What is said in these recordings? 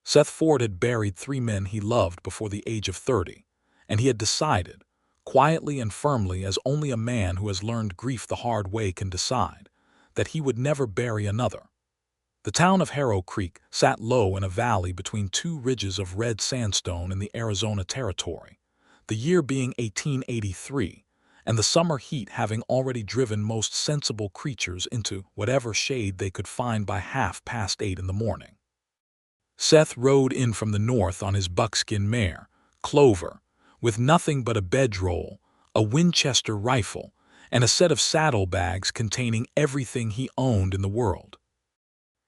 Seth Ford had buried 3 men he loved before the age of 30, and he had decided, quietly and firmly as only a man who has learned grief the hard way can decide, that he would never bury another. The town of Harrow Creek sat low in a valley between 2 ridges of red sandstone in the Arizona Territory, the year being 1883, and the summer heat having already driven most sensible creatures into whatever shade they could find by 8:30 in the morning. Seth rode in from the north on his buckskin mare, Clover, with nothing but a bedroll, a Winchester rifle, and a set of saddlebags containing everything he owned in the world.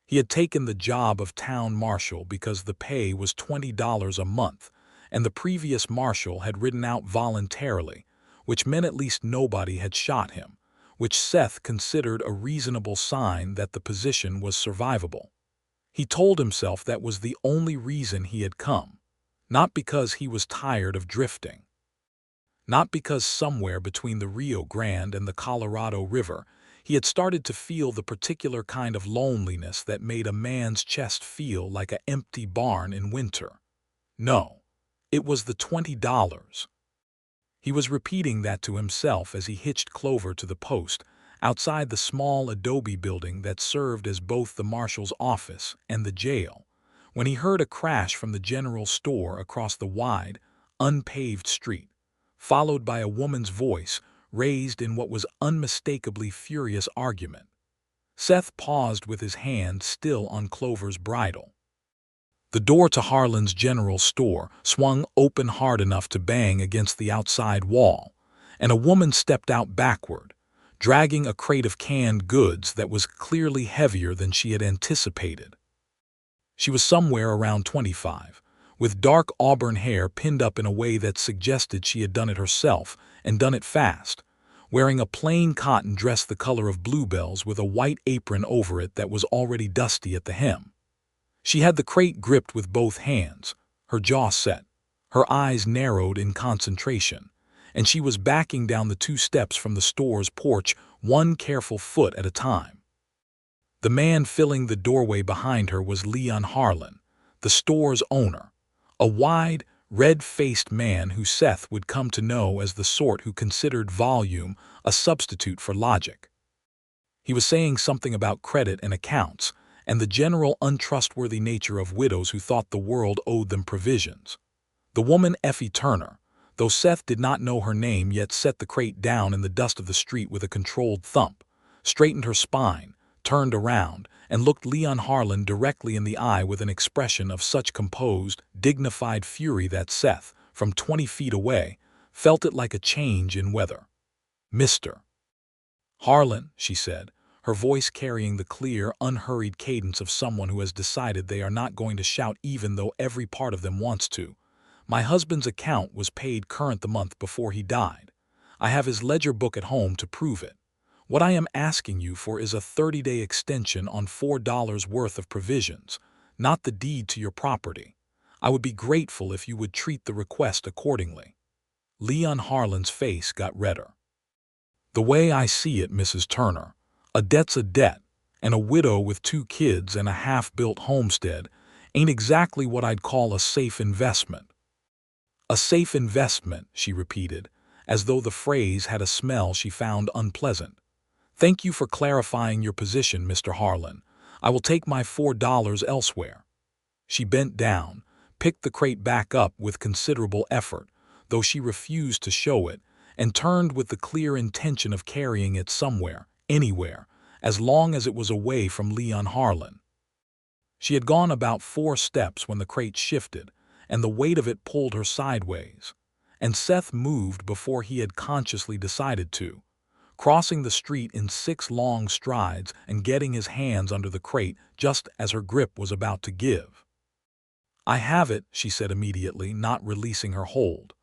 He had taken the job of town marshal because the pay was $20 a month, and the previous marshal had ridden out voluntarily, which meant at least nobody had shot him, which Seth considered a reasonable sign that the position was survivable. He told himself that was the only reason he had come, not because he was tired of drifting. Not because somewhere between the Rio Grande and the Colorado River he had started to feel the particular kind of loneliness that made a man's chest feel like an empty barn in winter. No, it was the $20. He was repeating that to himself as he hitched Clover to the post outside the small adobe building that served as both the marshal's office and the jail, when he heard a crash from the general store across the wide, unpaved street, followed by a woman's voice raised in what was unmistakably furious argument. Seth paused with his hand still on Clover's bridle. The door to Harlan's general store swung open hard enough to bang against the outside wall, and a woman stepped out backward, dragging a crate of canned goods that was clearly heavier than she had anticipated. She was somewhere around 25, with dark auburn hair pinned up in a way that suggested she had done it herself and done it fast, wearing a plain cotton dress the color of bluebells with a white apron over it that was already dusty at the hem. She had the crate gripped with both hands, her jaw set, her eyes narrowed in concentration, and she was backing down the 2 steps from the store's porch, one careful foot at a time. The man filling the doorway behind her was Leon Harlan, the store's owner, a wide, red-faced man who Seth would come to know as the sort who considered volume a substitute for logic. He was saying something about credit and accounts, and the general untrustworthy nature of widows who thought the world owed them provisions. The woman Effie Turner, though Seth did not know her name, yet set the crate down in the dust of the street with a controlled thump, straightened her spine, turned around, and looked Leon Harlan directly in the eye with an expression of such composed, dignified fury that Seth, from 20 feet away, felt it like a change in weather. "Mr. Harlan," she said, her voice carrying the clear, unhurried cadence of someone who has decided they are not going to shout even though every part of them wants to. "My husband's account was paid current the month before he died. I have his ledger book at home to prove it. What I am asking you for is a 30-day extension on $4 worth of provisions, not the deed to your property. I would be grateful if you would treat the request accordingly." Leon Harlan's face got redder. "The way I see it, Mrs. Turner, a debt's a debt, and a widow with 2 kids and a half-built homestead ain't exactly what I'd call a safe investment." "A safe investment," she repeated, as though the phrase had a smell she found unpleasant. "Thank you for clarifying your position, Mr. Harlan. I will take my $4 elsewhere." She bent down, picked the crate back up with considerable effort, though she refused to show it, and turned with the clear intention of carrying it somewhere, anywhere, as long as it was away from Leon Harlan. She had gone about 4 steps when the crate shifted, and the weight of it pulled her sideways, and Seth moved before he had consciously decided to, crossing the street in 6 long strides and getting his hands under the crate just as her grip was about to give. "I have it," she said immediately, not releasing her hold.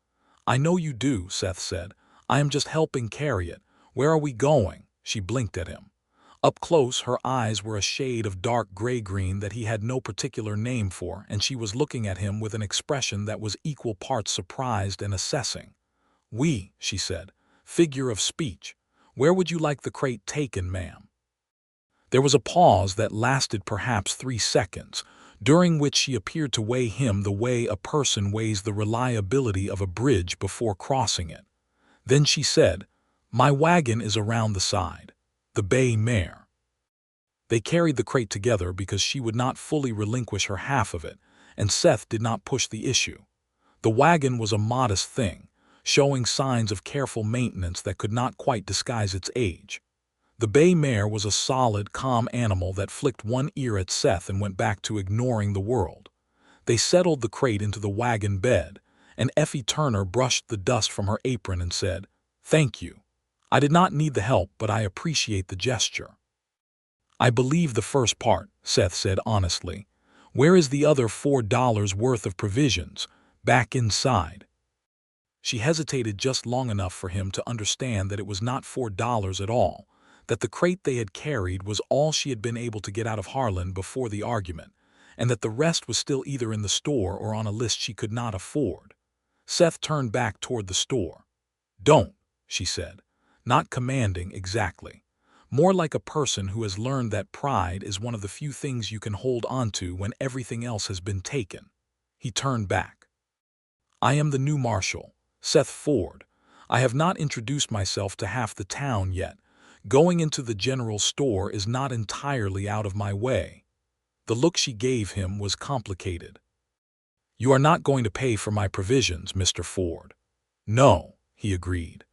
"I know you do," Seth said. "I am just helping carry it. Where are we going?" She blinked at him. Up close, her eyes were a shade of dark gray-green that he had no particular name for, and she was looking at him with an expression that was equal parts surprised and assessing. "We," she said. "Figure of speech. Where would you like the crate taken, ma'am?" There was a pause that lasted perhaps 3 seconds, during which she appeared to weigh him the way a person weighs the reliability of a bridge before crossing it. Then she said, "My wagon is around the side. The bay mare." They carried the crate together because she would not fully relinquish her half of it, and Seth did not push the issue. The wagon was a modest thing, showing signs of careful maintenance that could not quite disguise its age. The bay mare was a solid, calm animal that flicked one ear at Seth and went back to ignoring the world. They settled the crate into the wagon bed, and Effie Turner brushed the dust from her apron and said, "Thank you. I did not need the help, but I appreciate the gesture." "I believe the first part," Seth said honestly. "Where is the other $4 worth of provisions? Back inside." She hesitated just long enough for him to understand that it was not $4 at all, that the crate they had carried was all she had been able to get out of Harlan before the argument, and that the rest was still either in the store or on a list she could not afford. Seth turned back toward the store. "Don't," she said, not commanding exactly. More like a person who has learned that pride is one of the few things you can hold onto when everything else has been taken. He turned back. "I am the new marshal, Seth Ford. I have not introduced myself to half the town yet. Going into the general store is not entirely out of my way." The look she gave him was complicated. "You are not going to pay for my provisions, Mr. Ford." "No," he agreed.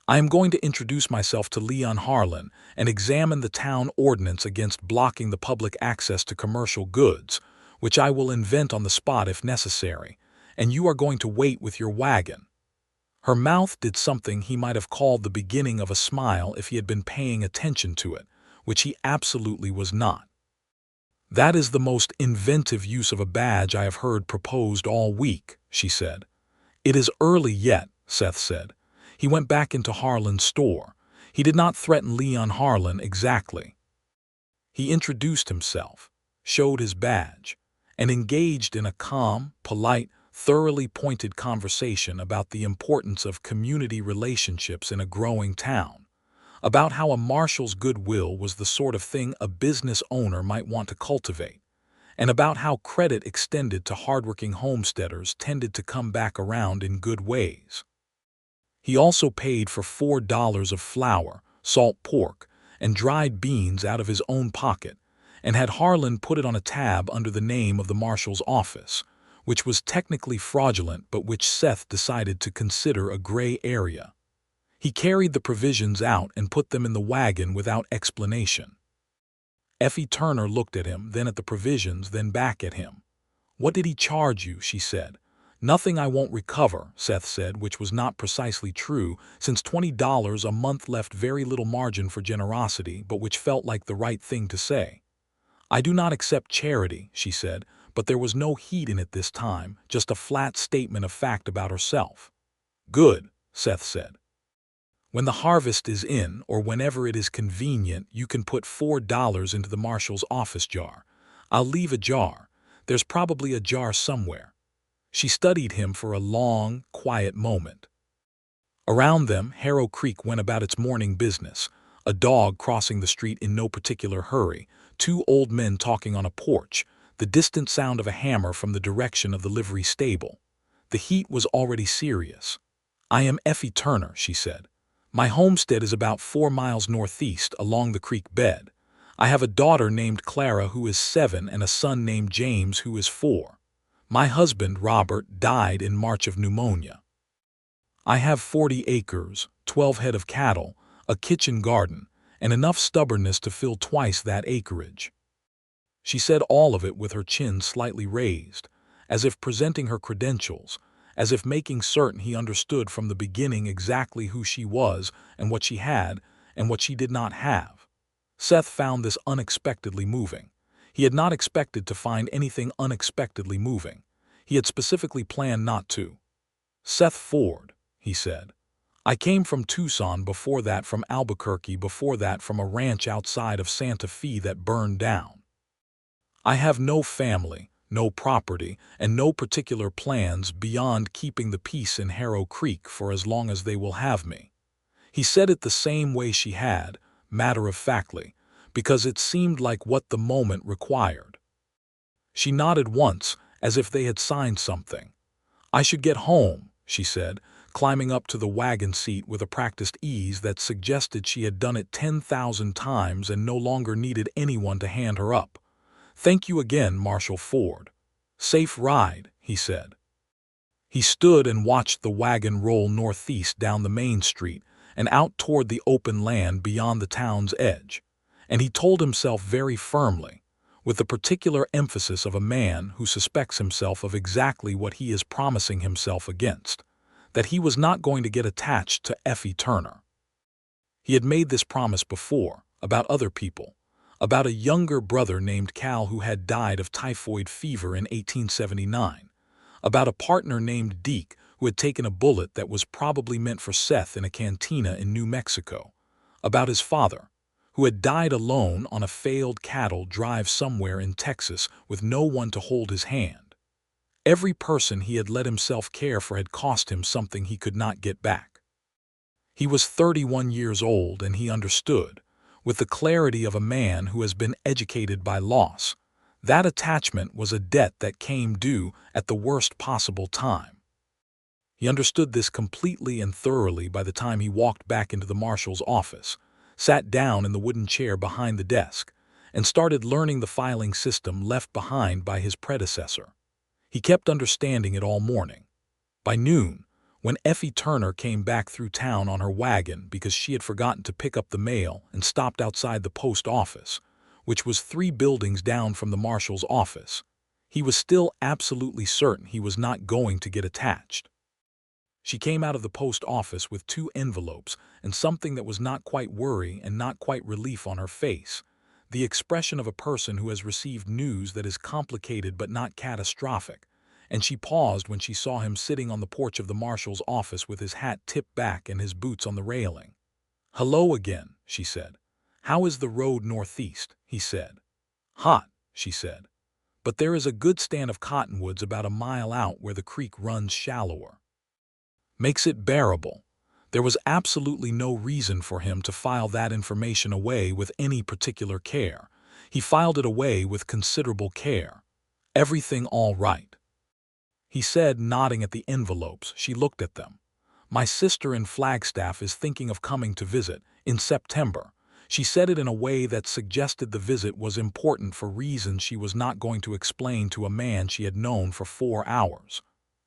"I am going to introduce myself to Leon Harlan and examine the town ordinance against blocking the public access to commercial goods, which I will invent on the spot if necessary, and you are going to wait with your wagon." Her mouth did something he might have called the beginning of a smile if he had been paying attention to it, which he absolutely was not. "That is the most inventive use of a badge I have heard proposed all week," she said. "It is early yet," Seth said. He went back into Harlan's store. He did not threaten Leon Harlan exactly. He introduced himself, showed his badge, and engaged in a calm, polite, thoroughly pointed conversation about the importance of community relationships in a growing town, about how a marshal's goodwill was the sort of thing a business owner might want to cultivate, and about how credit extended to hardworking homesteaders tended to come back around in good ways. He also paid for $4 of flour, salt pork, and dried beans out of his own pocket, and had Harlan put it on a tab under the name of the marshal's office, which was technically fraudulent but which Seth decided to consider a gray area. He carried the provisions out and put them in the wagon without explanation. Effie Turner looked at him, then at the provisions, then back at him. "What did he charge you?" she said. "Nothing I won't recover," Seth said, which was not precisely true, since $20 a month left very little margin for generosity, but which felt like the right thing to say. "I do not accept charity," she said, but there was no heat in it this time, just a flat statement of fact about herself. "Good," Seth said. "When the harvest is in, or whenever it is convenient, you can put $4 into the marshal's office jar. I'll leave a jar. There's probably a jar somewhere." She studied him for a long, quiet moment. Around them, Harrow Creek went about its morning business, a dog crossing the street in no particular hurry, two old men talking on a porch, the distant sound of a hammer from the direction of the livery stable. The heat was already serious. "I am Effie Turner," she said. "My homestead is about 4 miles northeast along the creek bed. I have a daughter named Clara who is 7 and a son named James who is 4. My husband, Robert, died in March of pneumonia. I have 40 acres, 12 head of cattle, a kitchen garden, and enough stubbornness to fill twice that acreage." She said all of it with her chin slightly raised, as if presenting her credentials, as if making certain he understood from the beginning exactly who she was and what she had and what she did not have. Seth found this unexpectedly moving. He had not expected to find anything unexpectedly moving. He had specifically planned not to. "Seth Ford," he said. "I came from Tucson, before that from Albuquerque, before that from a ranch outside of Santa Fe that burned down. I have no family, no property, and no particular plans beyond keeping the peace in Harrow Creek for as long as they will have me." He said it the same way she had, matter-of-factly, because it seemed like what the moment required. She nodded once, as if they had signed something. "I should get home," she said, climbing up to the wagon seat with a practiced ease that suggested she had done it 10,000 times and no longer needed anyone to hand her up. "Thank you again, Marshal Ford." "Safe ride," he said. He stood and watched the wagon roll northeast down the main street and out toward the open land beyond the town's edge, and he told himself very firmly, with the particular emphasis of a man who suspects himself of exactly what he is promising himself against, that he was not going to get attached to Effie Turner. He had made this promise before, about other people, about a younger brother named Cal who had died of typhoid fever in 1879, about a partner named Deke who had taken a bullet that was probably meant for Seth in a cantina in New Mexico, about his father, who had died alone on a failed cattle drive somewhere in Texas with no one to hold his hand. Every person he had let himself care for had cost him something he could not get back. He was 31 years old, and he understood, with the clarity of a man who has been educated by loss, that attachment was a debt that came due at the worst possible time. He understood this completely and thoroughly by the time he walked back into the marshal's office, sat down in the wooden chair behind the desk, and started learning the filing system left behind by his predecessor. He kept understanding it all morning. By noon, when Effie Turner came back through town on her wagon because she had forgotten to pick up the mail and stopped outside the post office, which was 3 buildings down from the marshal's office, he was still absolutely certain he was not going to get attached. She came out of the post office with 2 envelopes and something that was not quite worry and not quite relief on her face, the expression of a person who has received news that is complicated but not catastrophic, and she paused when she saw him sitting on the porch of the marshal's office with his hat tipped back and his boots on the railing. "Hello again," she said. "How is the road northeast?" he said. "Hot," she said. "But there is a good stand of cottonwoods about a mile out where the creek runs shallower. Makes it bearable." There was absolutely no reason for him to file that information away with any particular care. He filed it away with considerable care. "Everything all right?" he said, nodding at the envelopes. She looked at them. "My sister in Flagstaff is thinking of coming to visit, in September." She said it in a way that suggested the visit was important for reasons she was not going to explain to a man she had known for 4 hours.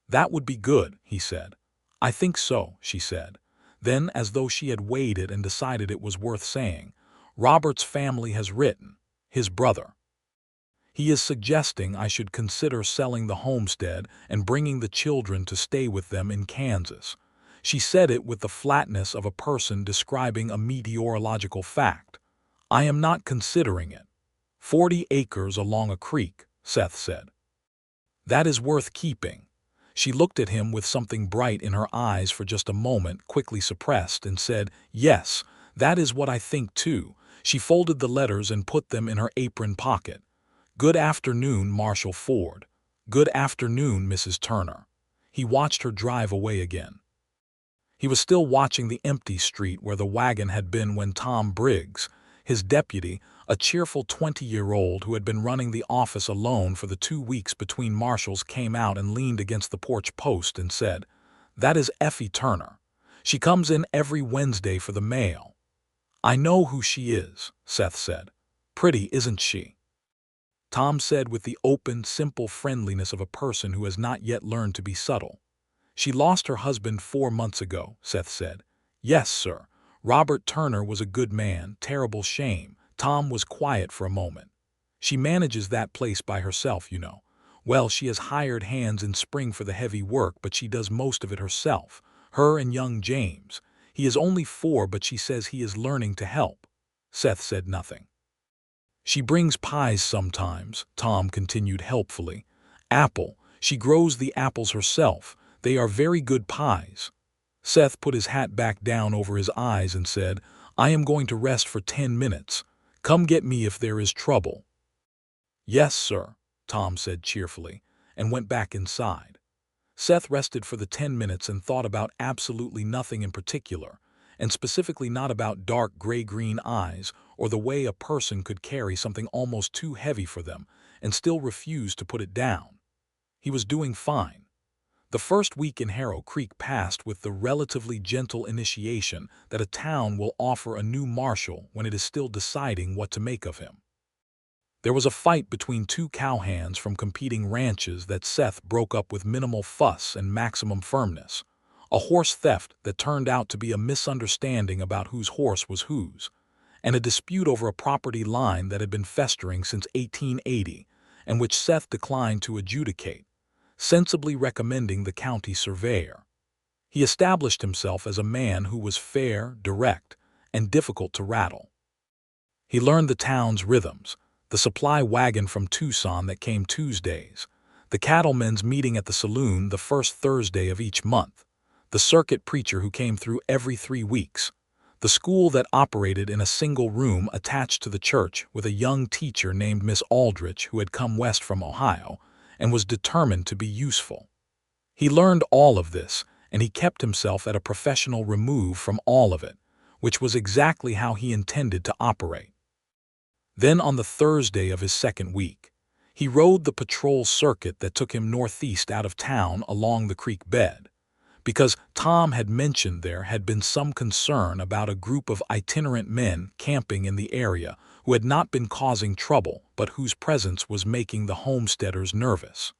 "That would be good," he said. "I think so," she said. Then, as though she had weighed it and decided it was worth saying, "Robert's family has written. His brother. He is suggesting I should consider selling the homestead and bringing the children to stay with them in Kansas." She said it with the flatness of a person describing a meteorological fact. "I am not considering it. 40 acres along a creek," Seth said. "That is worth keeping." She looked at him with something bright in her eyes for just a moment, quickly suppressed, and said, "Yes, that is what I think too." She folded the letters and put them in her apron pocket. "Good afternoon, Marshal Ford." "Good afternoon, Mrs. Turner." He watched her drive away again. He was still watching the empty street where the wagon had been when Tom Briggs, his deputy, a cheerful 20-year-old who had been running the office alone for the 2 weeks between marshals, came out and leaned against the porch post and said, "That is Effie Turner. She comes in every Wednesday for the mail." "I know who she is," Seth said. "Pretty, isn't she?" Tom said with the open, simple friendliness of a person who has not yet learned to be subtle. "She lost her husband 4 months ago," Seth said. "Yes, sir. Robert Turner was a good man. Terrible shame." Tom was quiet for a moment. "She manages that place by herself, you know. Well, she has hired hands in spring for the heavy work, but she does most of it herself. Her and young James. He is only 4, but she says he is learning to help." Seth said nothing. "She brings pies sometimes," Tom continued helpfully. "Apple. She grows the apples herself. They are very good pies." Seth put his hat back down over his eyes and said, "I am going to rest for 10 minutes. Come get me if there is trouble." "Yes, sir," Tom said cheerfully, and went back inside. Seth rested for the 10 minutes and thought about absolutely nothing in particular, and specifically not about dark gray-green eyes or the way a person could carry something almost too heavy for them and still refused to put it down. He was doing fine. The first week in Harrow Creek passed with the relatively gentle initiation that a town will offer a new marshal when it is still deciding what to make of him. There was a fight between two cowhands from competing ranches that Seth broke up with minimal fuss and maximum firmness. A horse theft that turned out to be a misunderstanding about whose horse was whose, and a dispute over a property line that had been festering since 1880 and which Seth declined to adjudicate, sensibly recommending the county surveyor. He established himself as a man who was fair, direct, and difficult to rattle. He learned the town's rhythms, the supply wagon from Tucson that came Tuesdays, the cattlemen's meeting at the saloon the first Thursday of each month, the circuit preacher who came through every 3 weeks, the school that operated in a single room attached to the church with a young teacher named Miss Aldrich who had come west from Ohio and was determined to be useful. He learned all of this, and he kept himself at a professional remove from all of it, which was exactly how he intended to operate. Then on the Thursday of his second week, he rode the patrol circuit that took him northeast out of town along the creek bed, because Tom had mentioned there had been some concern about a group of itinerant men camping in the area who had not been causing trouble but whose presence was making the homesteaders nervous.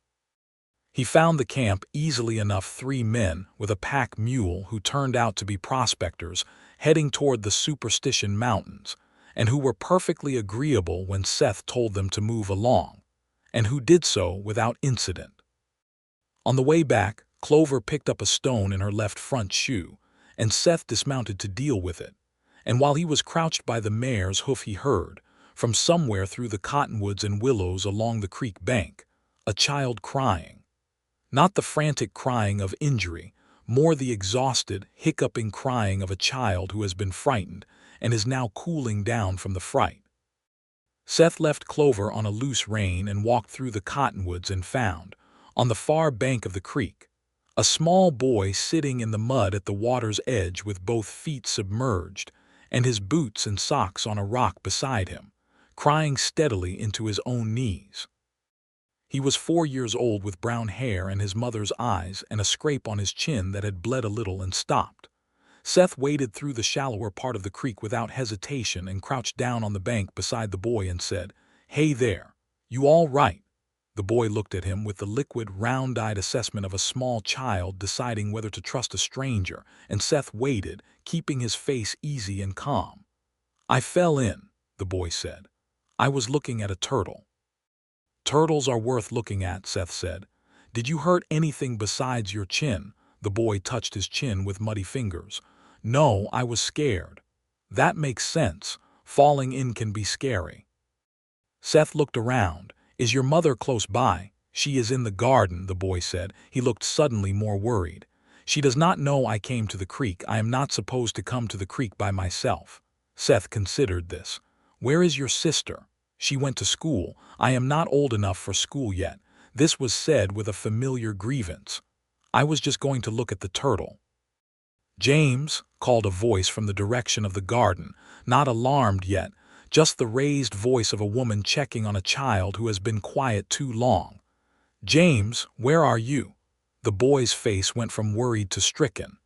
He found the camp easily enough 3 men with a pack mule who turned out to be prospectors heading toward the Superstition Mountains, and who were perfectly agreeable when Seth told them to move along, and who did so without incident. On the way back, Clover picked up a stone in her left front shoe, and Seth dismounted to deal with it, and while he was crouched by the mare's hoof he heard, from somewhere through the cottonwoods and willows along the creek bank, a child crying. Not the frantic crying of injury, more the exhausted, hiccuping crying of a child who has been frightened and is now cooling down from the fright. Seth left Clover on a loose rein and walked through the cottonwoods and found, on the far bank of the creek, a small boy sitting in the mud at the water's edge with both feet submerged and his boots and socks on a rock beside him, crying steadily into his own knees. He was 4 years old with brown hair and his mother's eyes and a scrape on his chin that had bled a little and stopped. Seth waded through the shallower part of the creek without hesitation and crouched down on the bank beside the boy and said, "Hey there, you all right?" The boy looked at him with the liquid, round-eyed assessment of a small child deciding whether to trust a stranger, and Seth waited, keeping his face easy and calm. "I fell in," the boy said. "I was looking at a turtle." "Turtles are worth looking at," Seth said. "Did you hurt anything besides your chin?" The boy touched his chin with muddy fingers. "No, I was scared." "That makes sense. Falling in can be scary." Seth looked around. "Is your mother close by?" "She is in the garden," the boy said. He looked suddenly more worried. "She does not know I came to the creek. I am not supposed to come to the creek by myself." Seth considered this. "Where is your sister?" "She went to school. I am not old enough for school yet." This was said with a familiar grievance. "I was just going to look at the turtle." "James," called a voice from the direction of the garden, not alarmed yet, just the raised voice of a woman checking on a child who has been quiet too long. "James, where are you?" The boy's face went from worried to stricken.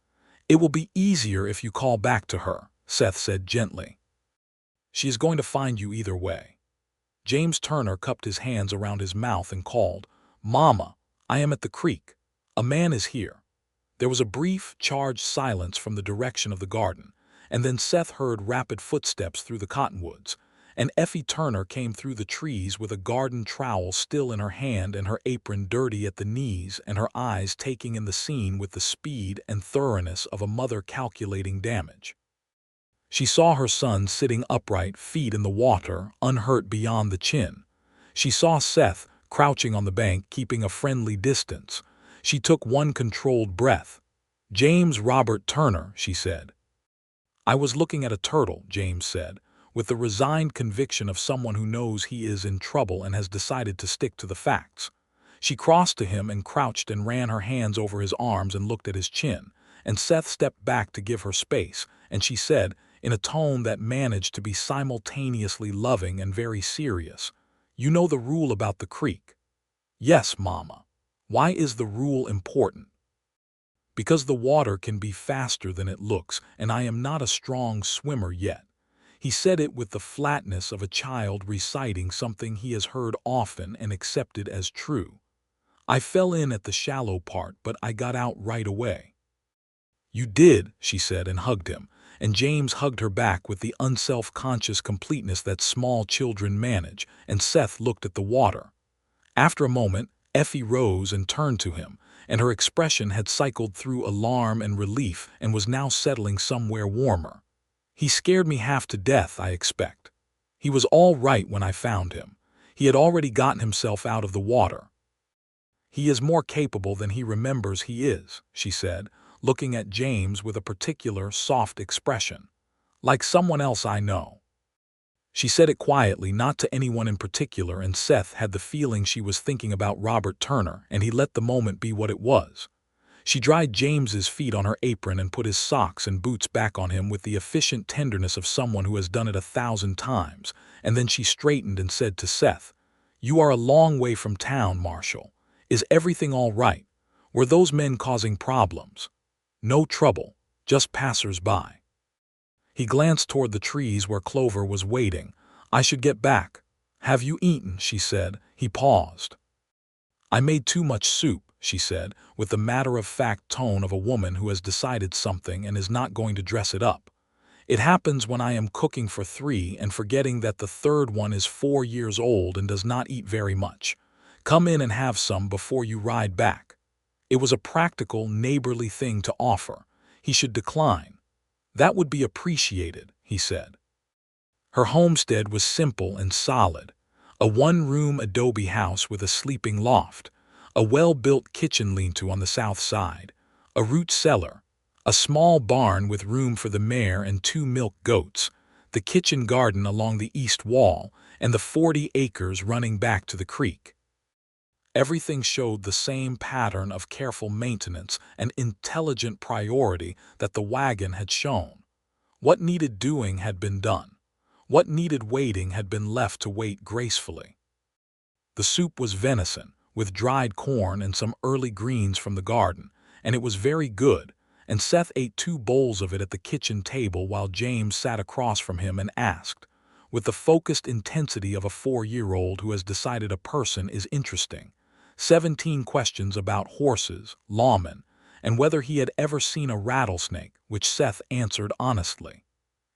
"It will be easier if you call back to her," Seth said gently. "She is going to find you either way." James Turner cupped his hands around his mouth and called, "Mama, I am at the creek. A man is here." There was a brief, charged silence from the direction of the garden, and then Seth heard rapid footsteps through the cottonwoods, and Effie Turner came through the trees with a garden trowel still in her hand and her apron dirty at the knees and her eyes taking in the scene with the speed and thoroughness of a mother calculating damage. She saw her son sitting upright, feet in the water, unhurt beyond the chin. She saw Seth crouching on the bank, keeping a friendly distance. She took one controlled breath. "James Robert Turner," she said. "I was looking at a turtle," James said, with the resigned conviction of someone who knows he is in trouble and has decided to stick to the facts. She crossed to him and crouched and ran her hands over his arms and looked at his chin, and Seth stepped back to give her space, and she said, in a tone that managed to be simultaneously loving and very serious, You know the rule about the creek? Yes, Mama. Why is the rule important? Because the water can be faster than it looks, and I am not a strong swimmer yet. He said it with the flatness of a child reciting something he has heard often and accepted as true. I fell in at the shallow part, but I got out right away. You did, she said and hugged him, and James hugged her back with the unself-conscious completeness that small children manage, and Seth looked at the water. After a moment, Effie rose and turned to him, and her expression had cycled through alarm and relief and was now settling somewhere warmer. He scared me half to death, I expect. He was all right when I found him. He had already gotten himself out of the water. He is more capable than he remembers he is, she said, looking at James with a particular soft expression. Like someone else I know. She said it quietly, not to anyone in particular, and Seth had the feeling she was thinking about Robert Turner, and he let the moment be what it was. She dried James's feet on her apron and put his socks and boots back on him with the efficient tenderness of someone who has done it 1,000 times, and then she straightened and said to Seth, "You are a long way from town, Marshal. Is everything all right? Were those men causing problems?" "No trouble, just passers-by." He glanced toward the trees where Clover was waiting. "I should get back." "Have you eaten?" she said. He paused. "I made too much soup," she said, with the matter-of-fact tone of a woman who has decided something and is not going to dress it up. "It happens when I am cooking for 3 and forgetting that the third one is 4 years old and does not eat very much. Come in and have some before you ride back." It was a practical, neighborly thing to offer. He should decline. "That would be appreciated," he said. Her homestead was simple and solid. A one-room adobe house with a sleeping loft, a well-built kitchen lean-to on the south side, a root cellar, a small barn with room for the mare and 2 milk goats, the kitchen garden along the east wall, and the 40 acres running back to the creek. Everything showed the same pattern of careful maintenance and intelligent priority that the wagon had shown. What needed doing had been done. What needed waiting had been left to wait gracefully. The soup was venison, with dried corn and some early greens from the garden, and it was very good, and Seth ate 2 bowls of it at the kitchen table while James sat across from him and asked, with the focused intensity of a 4-year-old who has decided a person is interesting, 17 questions about horses, lawmen, and whether he had ever seen a rattlesnake, which Seth answered honestly.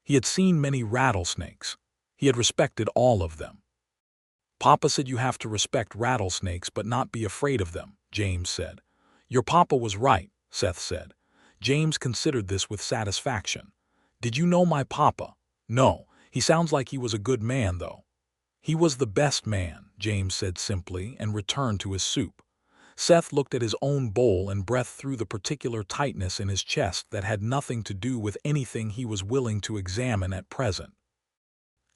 He had seen many rattlesnakes. He had respected all of them. "Papa said you have to respect rattlesnakes but not be afraid of them," James said. "Your papa was right," Seth said. James considered this with satisfaction. "Did you know my papa?" "No. He sounds like he was a good man, though." "He was the best man," James said simply, and returned to his soup. Seth looked at his own bowl and breathed through the particular tightness in his chest that had nothing to do with anything he was willing to examine at present.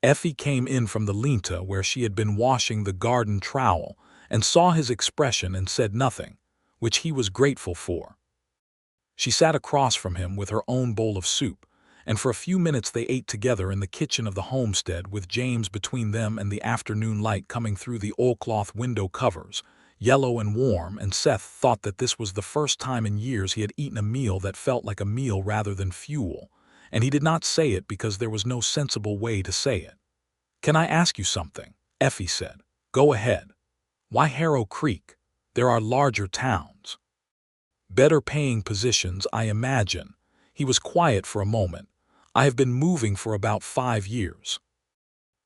Effie came in from the lean-to where she had been washing the garden trowel and saw his expression and said nothing, which he was grateful for. She sat across from him with her own bowl of soup, and for a few minutes they ate together in the kitchen of the homestead with James between them and the afternoon light coming through the oilcloth window covers, yellow and warm, and Seth thought that this was the first time in years he had eaten a meal that felt like a meal rather than fuel, and he did not say it because there was no sensible way to say it. "Can I ask you something?" Effie said. "Go ahead." "Why Harrow Creek? There are larger towns." "Better paying positions, I imagine." He was quiet for a moment. "I have been moving for about 5 years."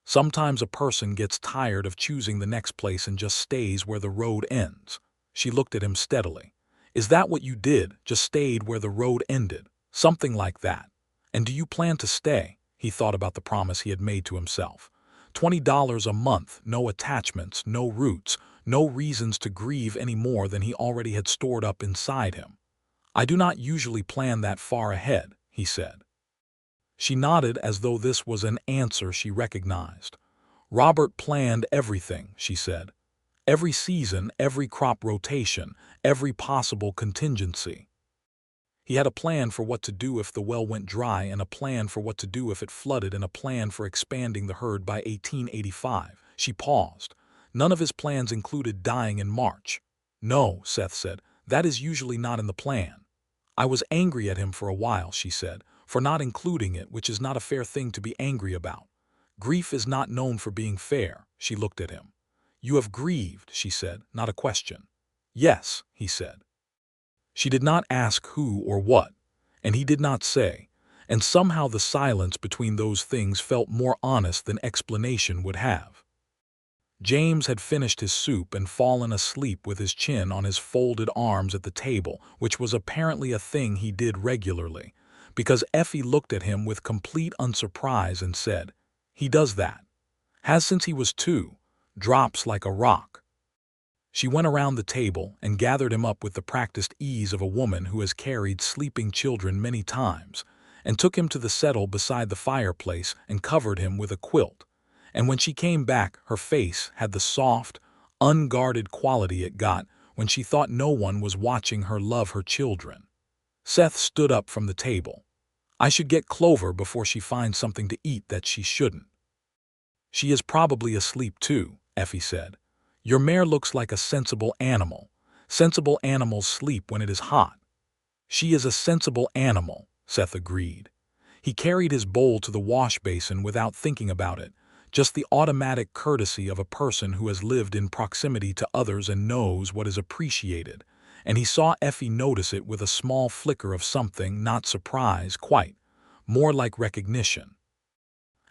Sometimes a person gets tired of choosing the next place and just stays where the road ends. She looked at him steadily. "Is that what you did, just stayed where the road ended?" "Something like that." "And do you plan to stay?" He thought about the promise he had made to himself. $20 a month, no attachments, no roots, no reasons to grieve any more than he already had stored up inside him. "I do not usually plan that far ahead," he said. She nodded as though this was an answer she recognized. "Robert planned everything," she said. "Every season, every crop rotation, every possible contingency. He had a plan for what to do if the well went dry, and a plan for what to do if it flooded, and a plan for expanding the herd by 1885. She paused. None of his plans included dying in March. No, Seth said, that is usually not in the plan. I was angry at him for a while, she said, for not including it, which is not a fair thing to be angry about. Grief is not known for being fair, she looked at him. You have grieved, she said, not a question. Yes, he said. She did not ask who or what, and he did not say, and somehow the silence between those things felt more honest than explanation would have. James had finished his soup and fallen asleep with his chin on his folded arms at the table, which was apparently a thing he did regularly, because Effie looked at him with complete unsurprise and said, "He does that. Has since he was 2. Drops like a rock." She went around the table and gathered him up with the practiced ease of a woman who has carried sleeping children many times, and took him to the settle beside the fireplace and covered him with a quilt. And when she came back, her face had the soft, unguarded quality it got when she thought no one was watching her love her children. Seth stood up from the table. "I should get Clover before she finds something to eat that she shouldn't." "She is probably asleep too," Effie said. "Your mare looks like a sensible animal. Sensible animals sleep when it is hot." "She is a sensible animal," Seth agreed. He carried his bowl to the wash basin without thinking about it, just the automatic courtesy of a person who has lived in proximity to others and knows what is appreciated, and he saw Effie notice it with a small flicker of something, not surprise quite, more like recognition.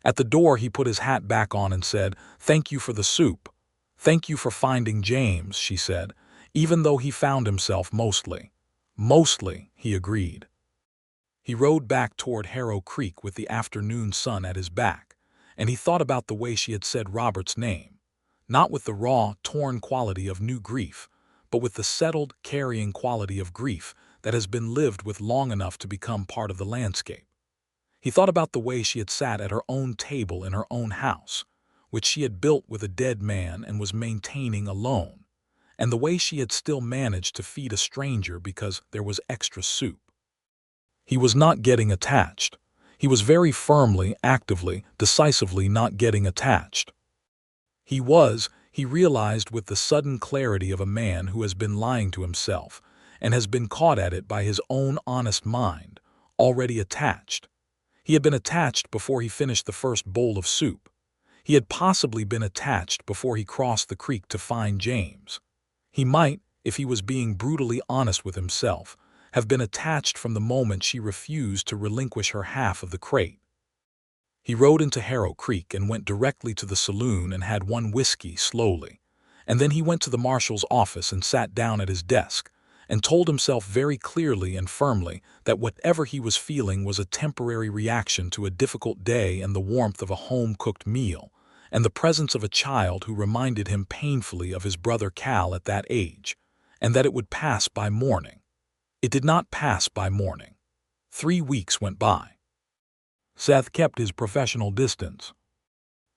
At the door he put his hat back on and said, "Thank you for the soup." "Thank you for finding James," she said, even though he found himself mostly. "Mostly," he agreed. He rode back toward Harrow Creek with the afternoon sun at his back, and he thought about the way she had said Robert's name, not with the raw, torn quality of new grief, but with the settled, carrying quality of grief that has been lived with long enough to become part of the landscape. He thought about the way she had sat at her own table in her own house, which she had built with a dead man and was maintaining alone, and the way she had still managed to feed a stranger because there was extra soup. He was not getting attached. He was very firmly, actively, decisively not getting attached. He realized with the sudden clarity of a man who has been lying to himself and has been caught at it by his own honest mind, already attached. He had been attached before he finished the first bowl of soup. He had possibly been attached before he crossed the creek to find James. He might, if he was being brutally honest with himself, have been attached from the moment she refused to relinquish her half of the crate. He rode into Harrow Creek and went directly to the saloon and had one whiskey slowly, and then he went to the marshal's office and sat down at his desk, and told himself very clearly and firmly that whatever he was feeling was a temporary reaction to a difficult day and the warmth of a home-cooked meal, and the presence of a child who reminded him painfully of his brother Cal at that age, and that it would pass by morning. It did not pass by morning. 3 weeks went by. Seth kept his professional distance.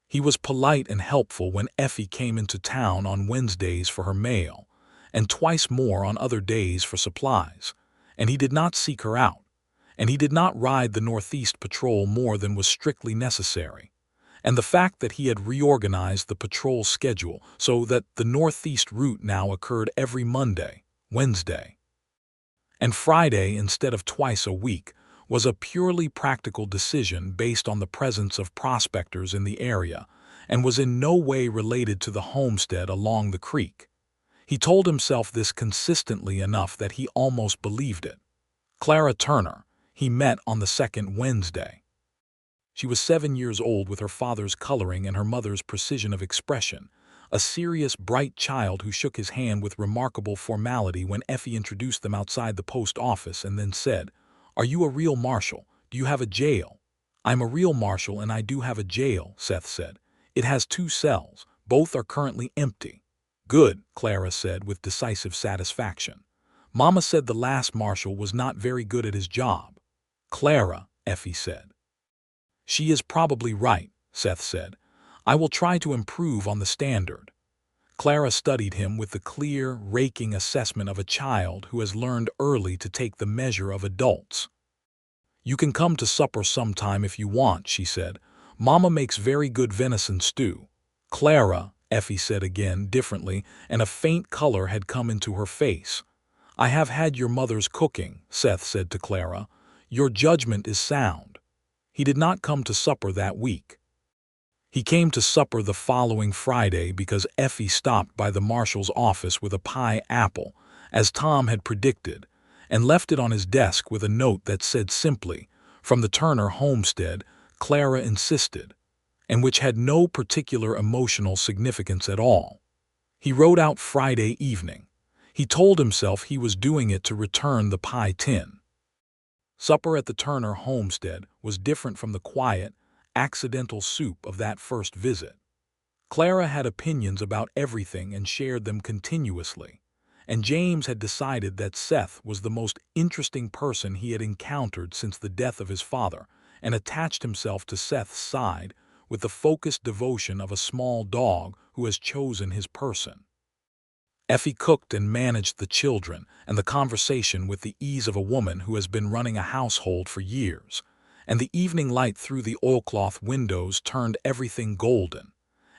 He was polite and helpful when Effie came into town on Wednesdays for her mail, and twice more on other days for supplies, and he did not seek her out, and he did not ride the Northeast Patrol more than was strictly necessary, and the fact that he had reorganized the patrol schedule so that the Northeast route now occurred every Monday, Wednesday, and Friday instead of twice a week was a purely practical decision based on the presence of prospectors in the area and was in no way related to the homestead along the creek. He told himself this consistently enough that he almost believed it. Clara Turner, he met on the second Wednesday. She was 7 years old with her father's coloring and her mother's precision of expression, a serious, bright child who shook his hand with remarkable formality when Effie introduced them outside the post office and then said, "Are you a real marshal? Do you have a jail?" "I'm a real marshal and I do have a jail," Seth said. "It has 2 cells. Both are currently empty." "Good," Clara said with decisive satisfaction. "Mama said the last marshal was not very good at his job." "Clara," Effie said. "She is probably right," Seth said. "I will try to improve on the standard." Clara studied him with the clear, raking assessment of a child who has learned early to take the measure of adults. "You can come to supper sometime if you want," she said. "Mama makes very good venison stew." "Clara," Effie said again, differently, and a faint color had come into her face. "I have had your mother's cooking," Seth said to Clara. "Your judgment is sound." He did not come to supper that week. He came to supper the following Friday because Effie stopped by the marshal's office with a pie apple, as Tom had predicted, and left it on his desk with a note that said simply, "From the Turner homestead, Clara insisted," and which had no particular emotional significance at all. He wrote out Friday evening. He told himself he was doing it to return the pie tin. Supper at the Turner homestead was different from the quiet, accidental soup of that first visit. Clara had opinions about everything and shared them continuously, and James had decided that Seth was the most interesting person he had encountered since the death of his father, and attached himself to Seth's side with the focused devotion of a small dog who has chosen his person. Effie cooked and managed the children and the conversation with the ease of a woman who has been running a household for years, and the evening light through the oilcloth windows turned everything golden.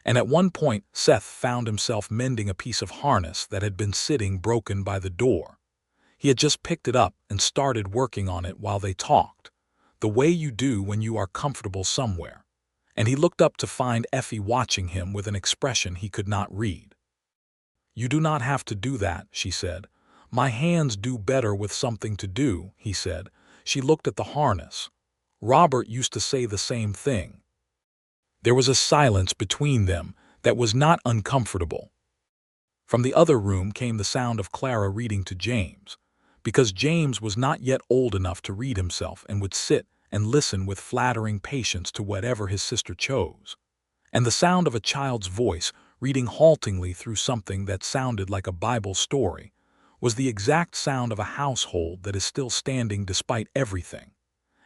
And at one point Seth found himself mending a piece of harness that had been sitting broken by the door. He had just picked it up and started working on it while they talked, the way you do when you are comfortable somewhere. And he looked up to find Effie watching him with an expression he could not read. "You do not have to do that," she said. "My hands do better with something to do," he said. She looked at the harness. "Robert used to say the same thing." There was a silence between them that was not uncomfortable. From the other room came the sound of Clara reading to James, because James was not yet old enough to read himself and would sit and listen with flattering patience to whatever his sister chose. And the sound of a child's voice reading haltingly through something that sounded like a Bible story was the exact sound of a household that is still standing despite everything.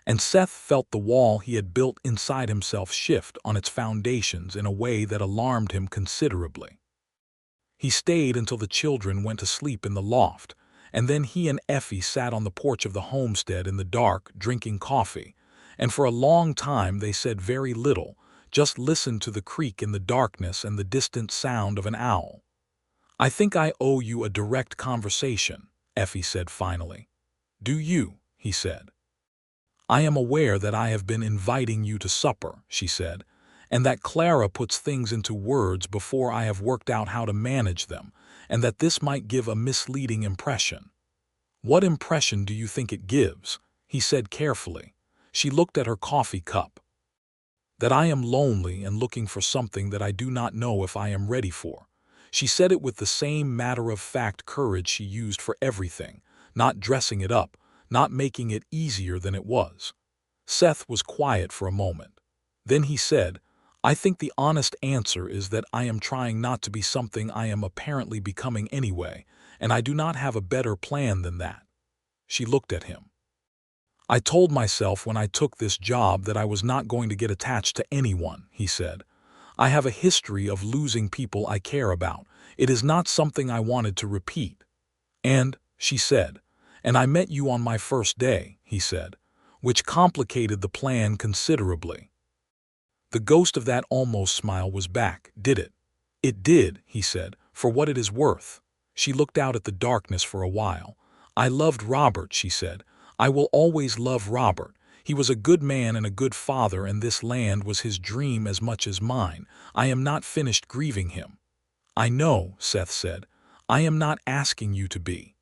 And Seth felt the wall he had built inside himself shift on its foundations in a way that alarmed him considerably. He stayed until the children went to sleep in the loft, and then he and Effie sat on the porch of the homestead in the dark, drinking coffee, and for a long time they said very little, just listened to the creak in the darkness and the distant sound of an owl. "I think I owe you a direct conversation," Effie said finally. "Do you?" he said. "I am aware that I have been inviting you to supper," she said, "and that Clara puts things into words before I have worked out how to manage them, and that this might give a misleading impression." "What impression do you think it gives?" he said carefully. She looked at her coffee cup. "That I am lonely and looking for something that I do not know if I am ready for." She said it with the same matter-of-fact courage she used for everything, not dressing it up, not making it easier than it was. Seth was quiet for a moment. Then he said, "I think the honest answer is that I am trying not to be something I am apparently becoming anyway, and I do not have a better plan than that." She looked at him. "I told myself when I took this job that I was not going to get attached to anyone," he said. "I have a history of losing people I care about. It is not something I wanted to repeat." "And," she said, "and I met you on my first day," he said, "which complicated the plan considerably." The ghost of that almost smile was back, did it? "It did," he said, "for what it is worth." She looked out at the darkness for a while. "I loved Robert," she said. "I will always love Robert. He was a good man and a good father, and this land was his dream as much as mine. I am not finished grieving him." "I know," Seth said. "I am not asking you to be."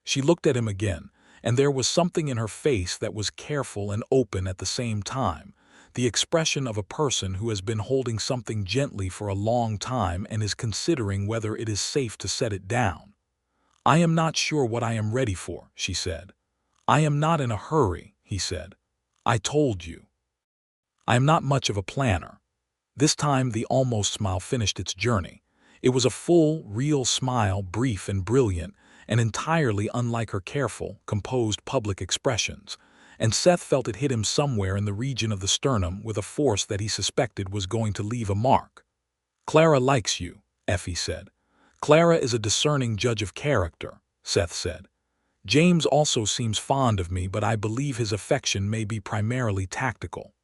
She looked at him again, and there was something in her face that was careful and open at the same time, the expression of a person who has been holding something gently for a long time and is considering whether it is safe to set it down. "I am not sure what I am ready for," she said. "I am not in a hurry," he said. "I told you. I am not much of a planner." This time the almost smile finished its journey. It was a full, real smile, brief and brilliant, and entirely unlike her careful, composed public expressions, and Seth felt it hit him somewhere in the region of the sternum with a force that he suspected was going to leave a mark. "Clara likes you," Effie said. "Clara is a discerning judge of character," Seth said. "James also seems fond of me, but I believe his affection may be primarily tactical."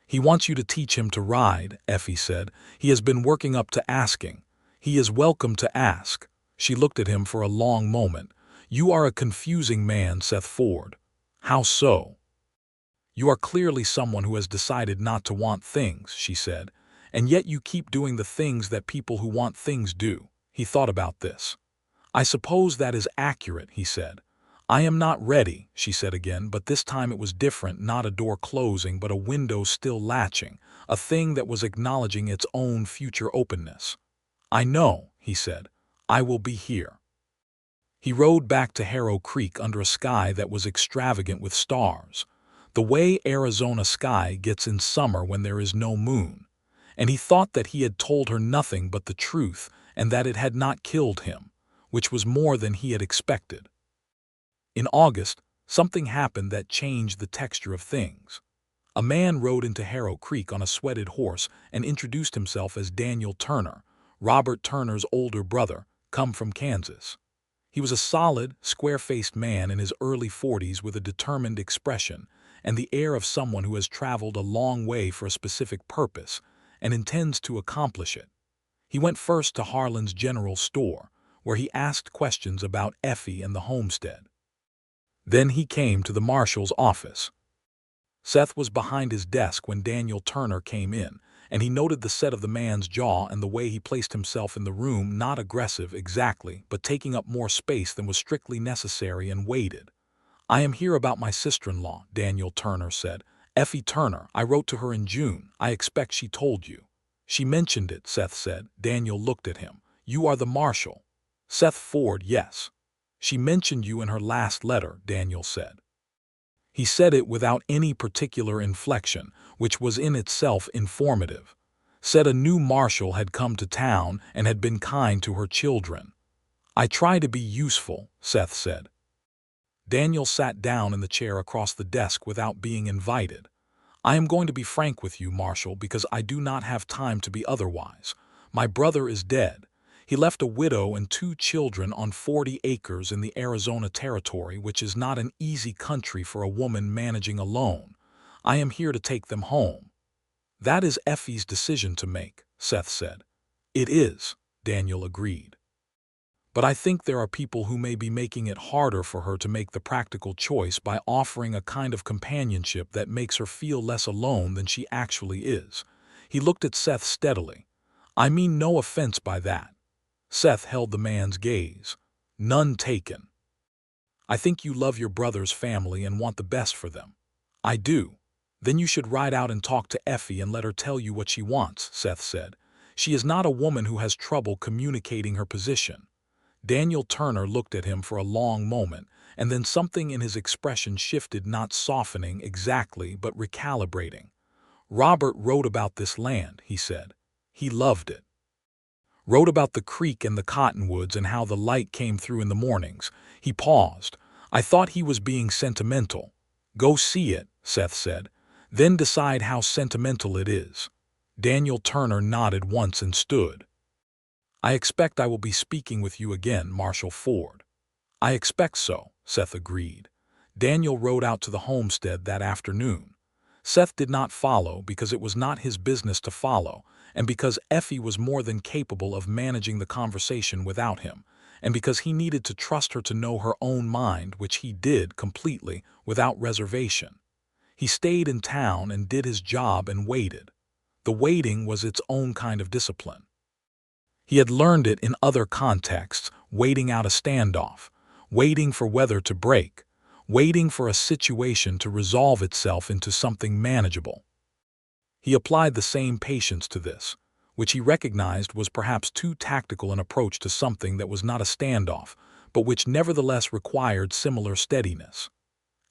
"He wants you to teach him to ride," Effie said. "He has been working up to asking. He is welcome to ask." She looked at him for a long moment. "You are a confusing man, Seth Ford." "How so?" "You are clearly someone who has decided not to want things," she said, "and yet you keep doing the things that people who want things do." He thought about this. "I suppose that is accurate," he said. "I am not ready," she said again, but this time it was different, not a door closing, but a window still latching, a thing that was acknowledging its own future openness. "I know," he said. "I will be here." He rode back to Harrow Creek under a sky that was extravagant with stars, the way Arizona sky gets in summer when there is no moon, and he thought that he had told her nothing but the truth and that it had not killed him, which was more than he had expected. In August, something happened that changed the texture of things. A man rode into Harrow Creek on a sweated horse and introduced himself as Daniel Turner, Robert Turner's older brother, come from Kansas. He was a solid, square-faced man in his early 40s with a determined expression and the air of someone who has traveled a long way for a specific purpose and intends to accomplish it. He went first to Harlan's general store, where he asked questions about Effie and the homestead. Then he came to the marshal's office. Seth was behind his desk when Daniel Turner came in, and he noted the set of the man's jaw and the way he placed himself in the room, not aggressive exactly, but taking up more space than was strictly necessary, and waited. "I am here about my sister-in-law," Daniel Turner said. "Effie Turner. I wrote to her in June. I expect she told you." "She mentioned it," Seth said. Daniel looked at him. "You are the marshal." "Seth Ford, yes." "She mentioned you in her last letter," Daniel said. He said it without any particular inflection, which was in itself informative. Said a new marshal had come to town and had been kind to her children. "I try to be useful," Seth said. Daniel sat down in the chair across the desk without being invited. "I am going to be frank with you, Marshal, because I do not have time to be otherwise. My brother is dead. He left a widow and 2 children on 40 acres in the Arizona Territory, which is not an easy country for a woman managing alone. I am here to take them home." "That is Effie's decision to make," Seth said. "It is," Daniel agreed. "But I think there are people who may be making it harder for her to make the practical choice by offering a kind of companionship that makes her feel less alone than she actually is." He looked at Seth steadily. "I mean no offense by that." Seth held the man's gaze. "None taken. I think you love your brother's family and want the best for them." "I do." "Then you should ride out and talk to Effie and let her tell you what she wants," Seth said. "She is not a woman who has trouble communicating her position." Daniel Turner looked at him for a long moment, and then something in his expression shifted, not softening exactly, but recalibrating. "Robert wrote about this land," he said. "He loved it. Wrote about the creek and the cottonwoods and how the light came through in the mornings." He paused. "I thought he was being sentimental." "Go see it," Seth said. "Then decide how sentimental it is." Daniel Turner nodded once and stood. "I expect I will be speaking with you again, Marshal Ford." "I expect so," Seth agreed. Daniel rode out to the homestead that afternoon. Seth did not follow because it was not his business to follow, and because Effie was more than capable of managing the conversation without him, and because he needed to trust her to know her own mind, which he did completely, without reservation. He stayed in town and did his job and waited. The waiting was its own kind of discipline. He had learned it in other contexts, waiting out a standoff, waiting for weather to break, waiting for a situation to resolve itself into something manageable. He applied the same patience to this, which he recognized was perhaps too tactical an approach to something that was not a standoff, but which nevertheless required similar steadiness.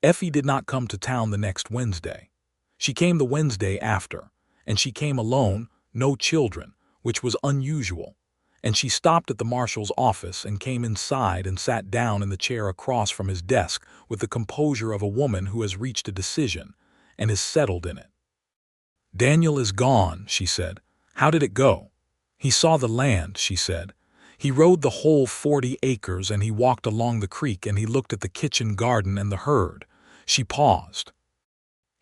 Effie did not come to town the next Wednesday. She came the Wednesday after, and she came alone, no children, which was unusual. And she stopped at the marshal's office and came inside and sat down in the chair across from his desk with the composure of a woman who has reached a decision and is settled in it. "Daniel is gone," she said. "How did it go?" "He saw the land," she said. "He rode the whole 40 acres and he walked along the creek and he looked at the kitchen garden and the herd." She paused.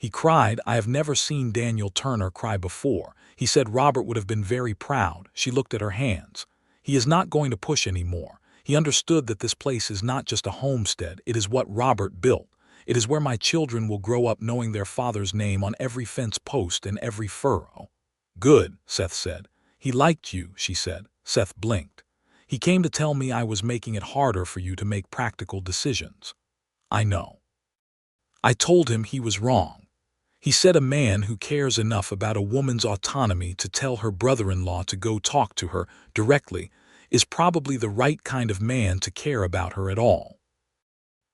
He cried. I have never seen Daniel Turner cry before. He said Robert would have been very proud. She looked at her hands. He is not going to push anymore. He understood that this place is not just a homestead, it is what Robert built. It is where my children will grow up knowing their father's name on every fence post and every furrow. Good, Seth said. He liked you, she said. Seth blinked. He came to tell me I was making it harder for you to make practical decisions. I know. I told him he was wrong. He said a man who cares enough about a woman's autonomy to tell her brother-in-law to go talk to her directly is probably the right kind of man to care about her at all.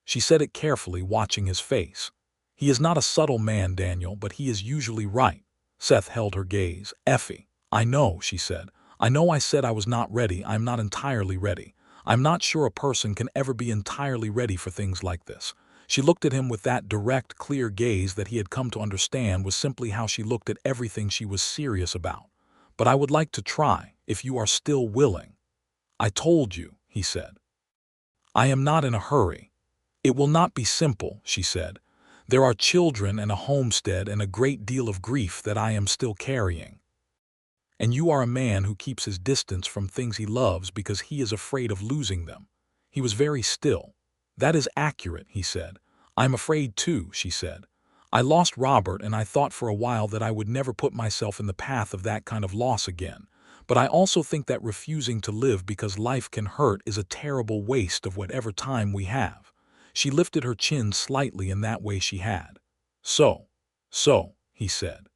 She said it carefully, watching his face. He is not a subtle man, Daniel, but he is usually right. Seth held her gaze. Effie, I know, she said. I know I said I was not ready. I'm not entirely ready. I'm not sure a person can ever be entirely ready for things like this. She looked at him with that direct, clear gaze that he had come to understand was simply how she looked at everything she was serious about. But I would like to try, if you are still willing. I told you, he said. I am not in a hurry. It will not be simple, she said. There are children and a homestead and a great deal of grief that I am still carrying. And you are a man who keeps his distance from things he loves because he is afraid of losing them. He was very still. That is accurate, he said. I'm afraid too, she said. I lost Robert and I thought for a while that I would never put myself in the path of that kind of loss again. But I also think that refusing to live because life can hurt is a terrible waste of whatever time we have. She lifted her chin slightly in that way she had. So, he said.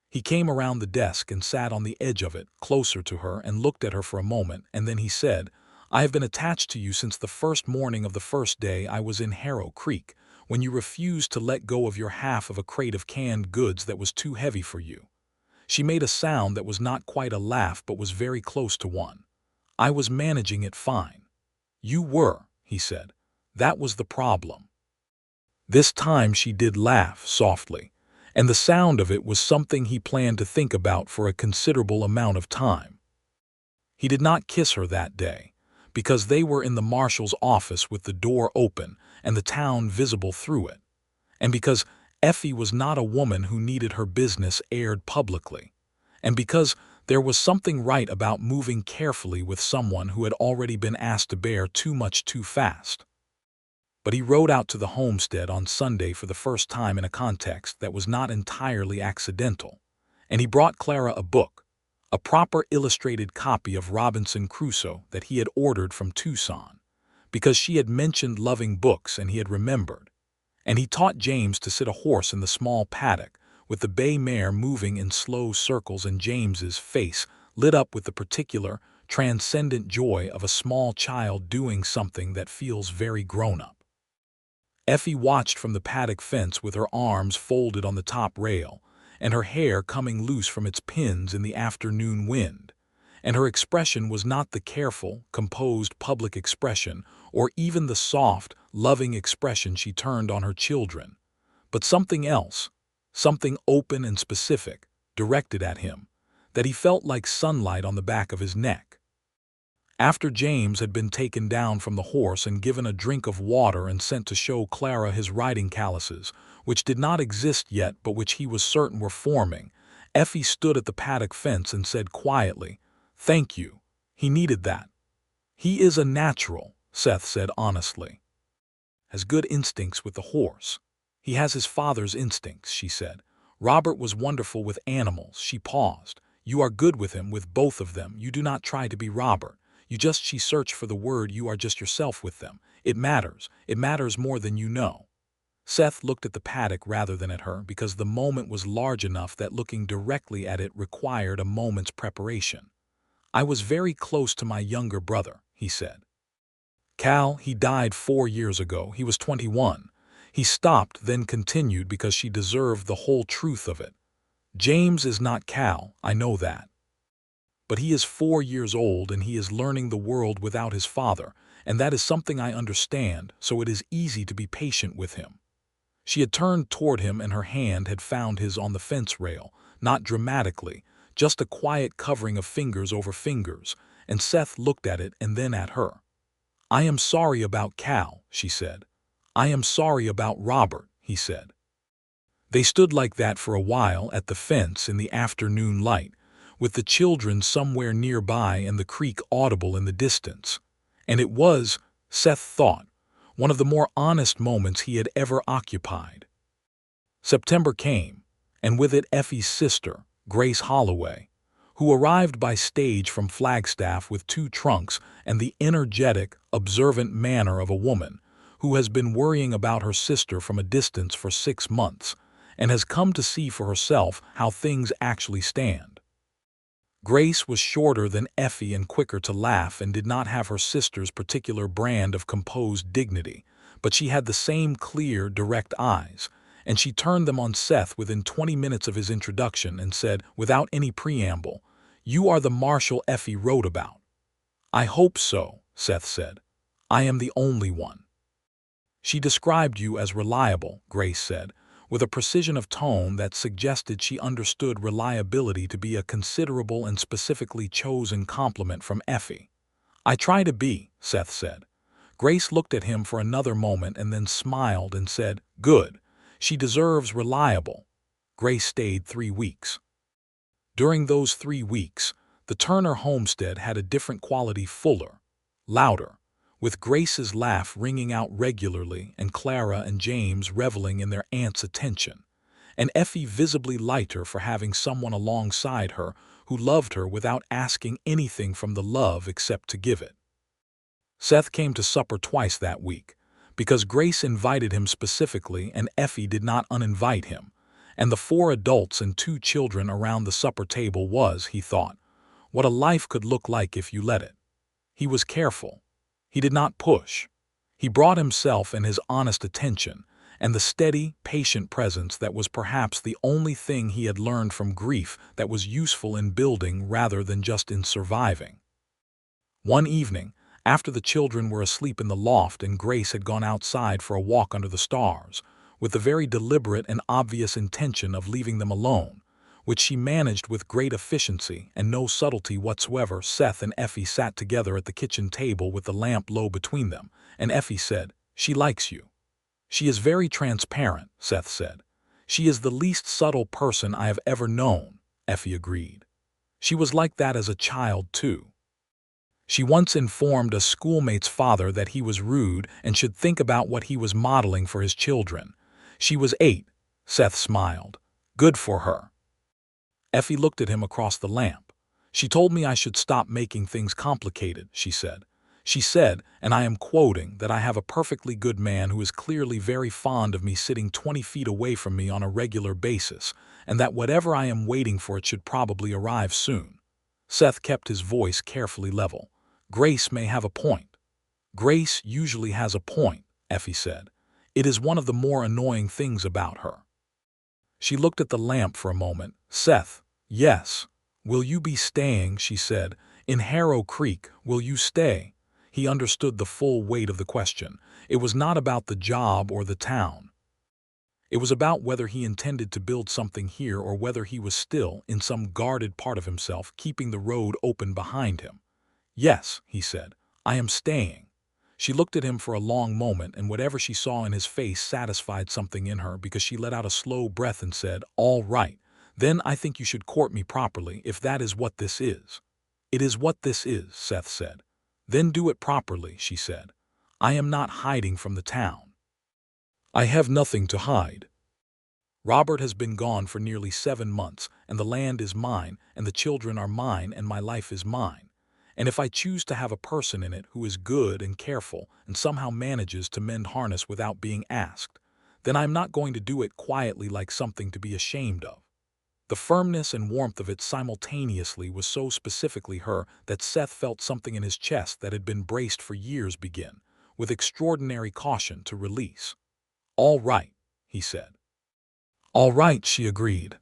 He came around the desk and sat on the edge of it, closer to her, and looked at her for a moment, and then he said, I have been attached to you since the first morning of the first day I was in Harrow Creek, when you refused to let go of your half of a crate of canned goods that was too heavy for you. She made a sound that was not quite a laugh but was very close to one. I was managing it fine. You were, he said. That was the problem. This time she did laugh softly, and the sound of it was something he planned to think about for a considerable amount of time. He did not kiss her that day, because they were in the marshal's office with the door open and the town visible through it, and because Effie was not a woman who needed her business aired publicly, and because there was something right about moving carefully with someone who had already been asked to bear too much too fast. But he rode out to the homestead on Sunday for the first time in a context that was not entirely accidental, and he brought Clara a book, a proper illustrated copy of Robinson Crusoe that he had ordered from Tucson, because she had mentioned loving books and he had remembered, and he taught James to sit a horse in the small paddock, with the bay mare moving in slow circles and James's face lit up with the particular, transcendent joy of a small child doing something that feels very grown-up. Effie watched from the paddock fence with her arms folded on the top rail, and her hair coming loose from its pins in the afternoon wind, and her expression was not the careful, composed public expression or even the soft, loving expression she turned on her children, but something else, something open and specific, directed at him, that he felt like sunlight on the back of his neck. After James had been taken down from the horse and given a drink of water and sent to show Clara his riding calluses, which did not exist yet but which he was certain were forming, Effie stood at the paddock fence and said quietly, "Thank you. He needed that." "He is a natural," Seth said honestly. "Has good instincts with the horse. He has his father's instincts," she said. "Robert was wonderful with animals." She paused. "You are good with him, with both of them. You do not try to be Robert. She searched for the word, you are just yourself with them. It matters. It matters more than you know." Seth looked at the paddock rather than at her because the moment was large enough that looking directly at it required a moment's preparation. "I was very close to my younger brother," he said. "Cal, he died 4 years ago. He was 21. He stopped, then continued because she deserved the whole truth of it. "James is not Cal, I know that. But he is 4 years old and he is learning the world without his father, and that is something I understand, so it is easy to be patient with him." She had turned toward him and her hand had found his on the fence rail, not dramatically, just a quiet covering of fingers over fingers, and Seth looked at it and then at her. "I am sorry about Cal," she said. "I am sorry about Robert," he said. They stood like that for a while at the fence in the afternoon light, with the children somewhere nearby and the creek audible in the distance. And it was, Seth thought, one of the more honest moments he had ever occupied. September came, and with it Effie's sister, Grace Holloway, who arrived by stage from Flagstaff with 2 trunks and the energetic, observant manner of a woman who has been worrying about her sister from a distance for 6 months and has come to see for herself how things actually stand. Grace was shorter than Effie and quicker to laugh and did not have her sister's particular brand of composed dignity, but she had the same clear, direct eyes, and she turned them on Seth within 20 minutes of his introduction and said, without any preamble, "You are the marshal Effie wrote about." "I hope so," Seth said. "I am the only one." "She described you as reliable," Grace said, with a precision of tone that suggested she understood reliability to be a considerable and specifically chosen compliment from Effie. "I try to be," Seth said. Grace looked at him for another moment and then smiled and said, "Good. She deserves reliable." Grace stayed 3 weeks. During those 3 weeks, the Turner homestead had a different quality, fuller, louder, with Grace's laugh ringing out regularly and Clara and James reveling in their aunt's attention, and Effie visibly lighter for having someone alongside her who loved her without asking anything from the love except to give it. Seth came to supper twice that week, because Grace invited him specifically and Effie did not uninvite him, and the 4 adults and 2 children around the supper table was, he thought, what a life could look like if you let it. He was careful. He did not push. He brought himself and his honest attention, and the steady, patient presence that was perhaps the only thing he had learned from grief that was useful in building rather than just in surviving. One evening, after the children were asleep in the loft and Grace had gone outside for a walk under the stars, with the very deliberate and obvious intention of leaving them alone, which she managed with great efficiency and no subtlety whatsoever, Seth and Effie sat together at the kitchen table with the lamp low between them, and Effie said, "She likes you." "She is very transparent," Seth said. "She is the least subtle person I have ever known," Effie agreed. "She was like that as a child, too. She once informed a schoolmate's father that he was rude and should think about what he was modeling for his children. She was 8, Seth smiled. Good for her." Effie looked at him across the lamp. "She told me I should stop making things complicated," she said. "She said, and I am quoting, that I have a perfectly good man who is clearly very fond of me sitting 20 feet away from me on a regular basis, and that whatever I am waiting for it should probably arrive soon." Seth kept his voice carefully level. "Grace may have a point." "Grace usually has a point," Effie said. "It is one of the more annoying things about her." She looked at the lamp for a moment. "Seth, yes. Will you be staying," she said, "in Harrow Creek? Will you stay?" He understood the full weight of the question. It was not about the job or the town. It was about whether he intended to build something here or whether he was still, in some guarded part of himself, keeping the road open behind him. "Yes," he said, "I am staying." She looked at him for a long moment, and whatever she saw in his face satisfied something in her, because she let out a slow breath and said, "All right, then I think you should court me properly, if that is what this is." "It is what this is," Seth said. "Then do it properly," she said. "I am not hiding from the town. I have nothing to hide. Robert has been gone for nearly 7 months, and the land is mine, and the children are mine, and my life is mine. And if I choose to have a person in it who is good and careful and somehow manages to mend harness without being asked, then I am not going to do it quietly like something to be ashamed of." The firmness and warmth of it simultaneously was so specifically her that Seth felt something in his chest that had been braced for years begin, with extraordinary caution, to release. "All right," he said. "All right," she agreed.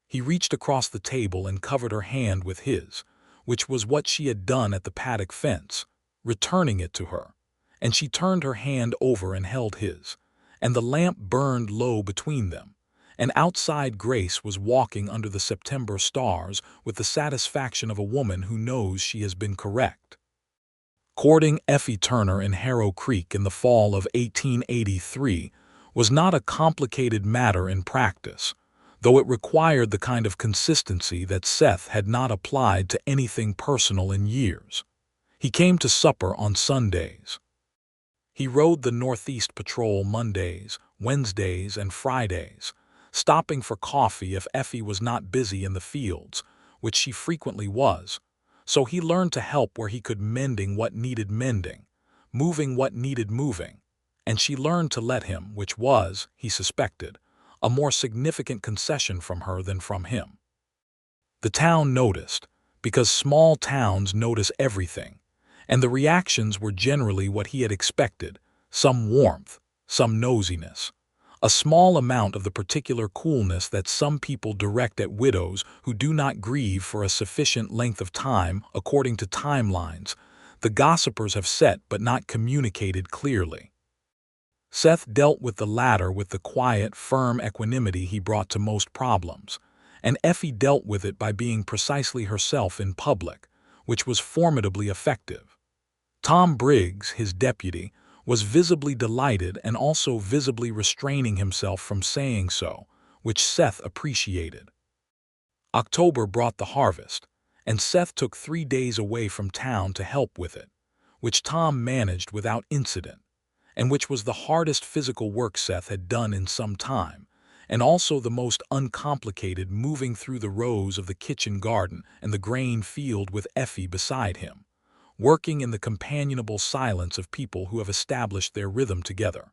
He reached across the table and covered her hand with his, which was what she had done at the paddock fence, returning it to her, and she turned her hand over and held his, and the lamp burned low between them, and outside Grace was walking under the September stars with the satisfaction of a woman who knows she has been correct. Courting Effie Turner in Harrow Creek in the fall of 1883 was not a complicated matter in practice, though it required the kind of consistency that Seth had not applied to anything personal in years. He came to supper on Sundays. He rode the Northeast Patrol Mondays, Wednesdays, and Fridays, stopping for coffee if Effie was not busy in the fields, which she frequently was, so he learned to help where he could, mending what needed mending, moving what needed moving, and she learned to let him, which was, he suspected, a more significant concession from her than from him. The town noticed, because small towns notice everything, and the reactions were generally what he had expected: some warmth, some nosiness, a small amount of the particular coolness that some people direct at widows who do not grieve for a sufficient length of time according to timelines the gossipers have set but not communicated clearly. Seth dealt with the latter with the quiet, firm equanimity he brought to most problems, and Effie dealt with it by being precisely herself in public, which was formidably effective. Tom Briggs, his deputy, was visibly delighted and also visibly restraining himself from saying so, which Seth appreciated. October brought the harvest, and Seth took 3 days away from town to help with it, which Tom managed without incident, and which was the hardest physical work Seth had done in some time, and also the most uncomplicated, moving through the rows of the kitchen garden and the grain field with Effie beside him, working in the companionable silence of people who have established their rhythm together.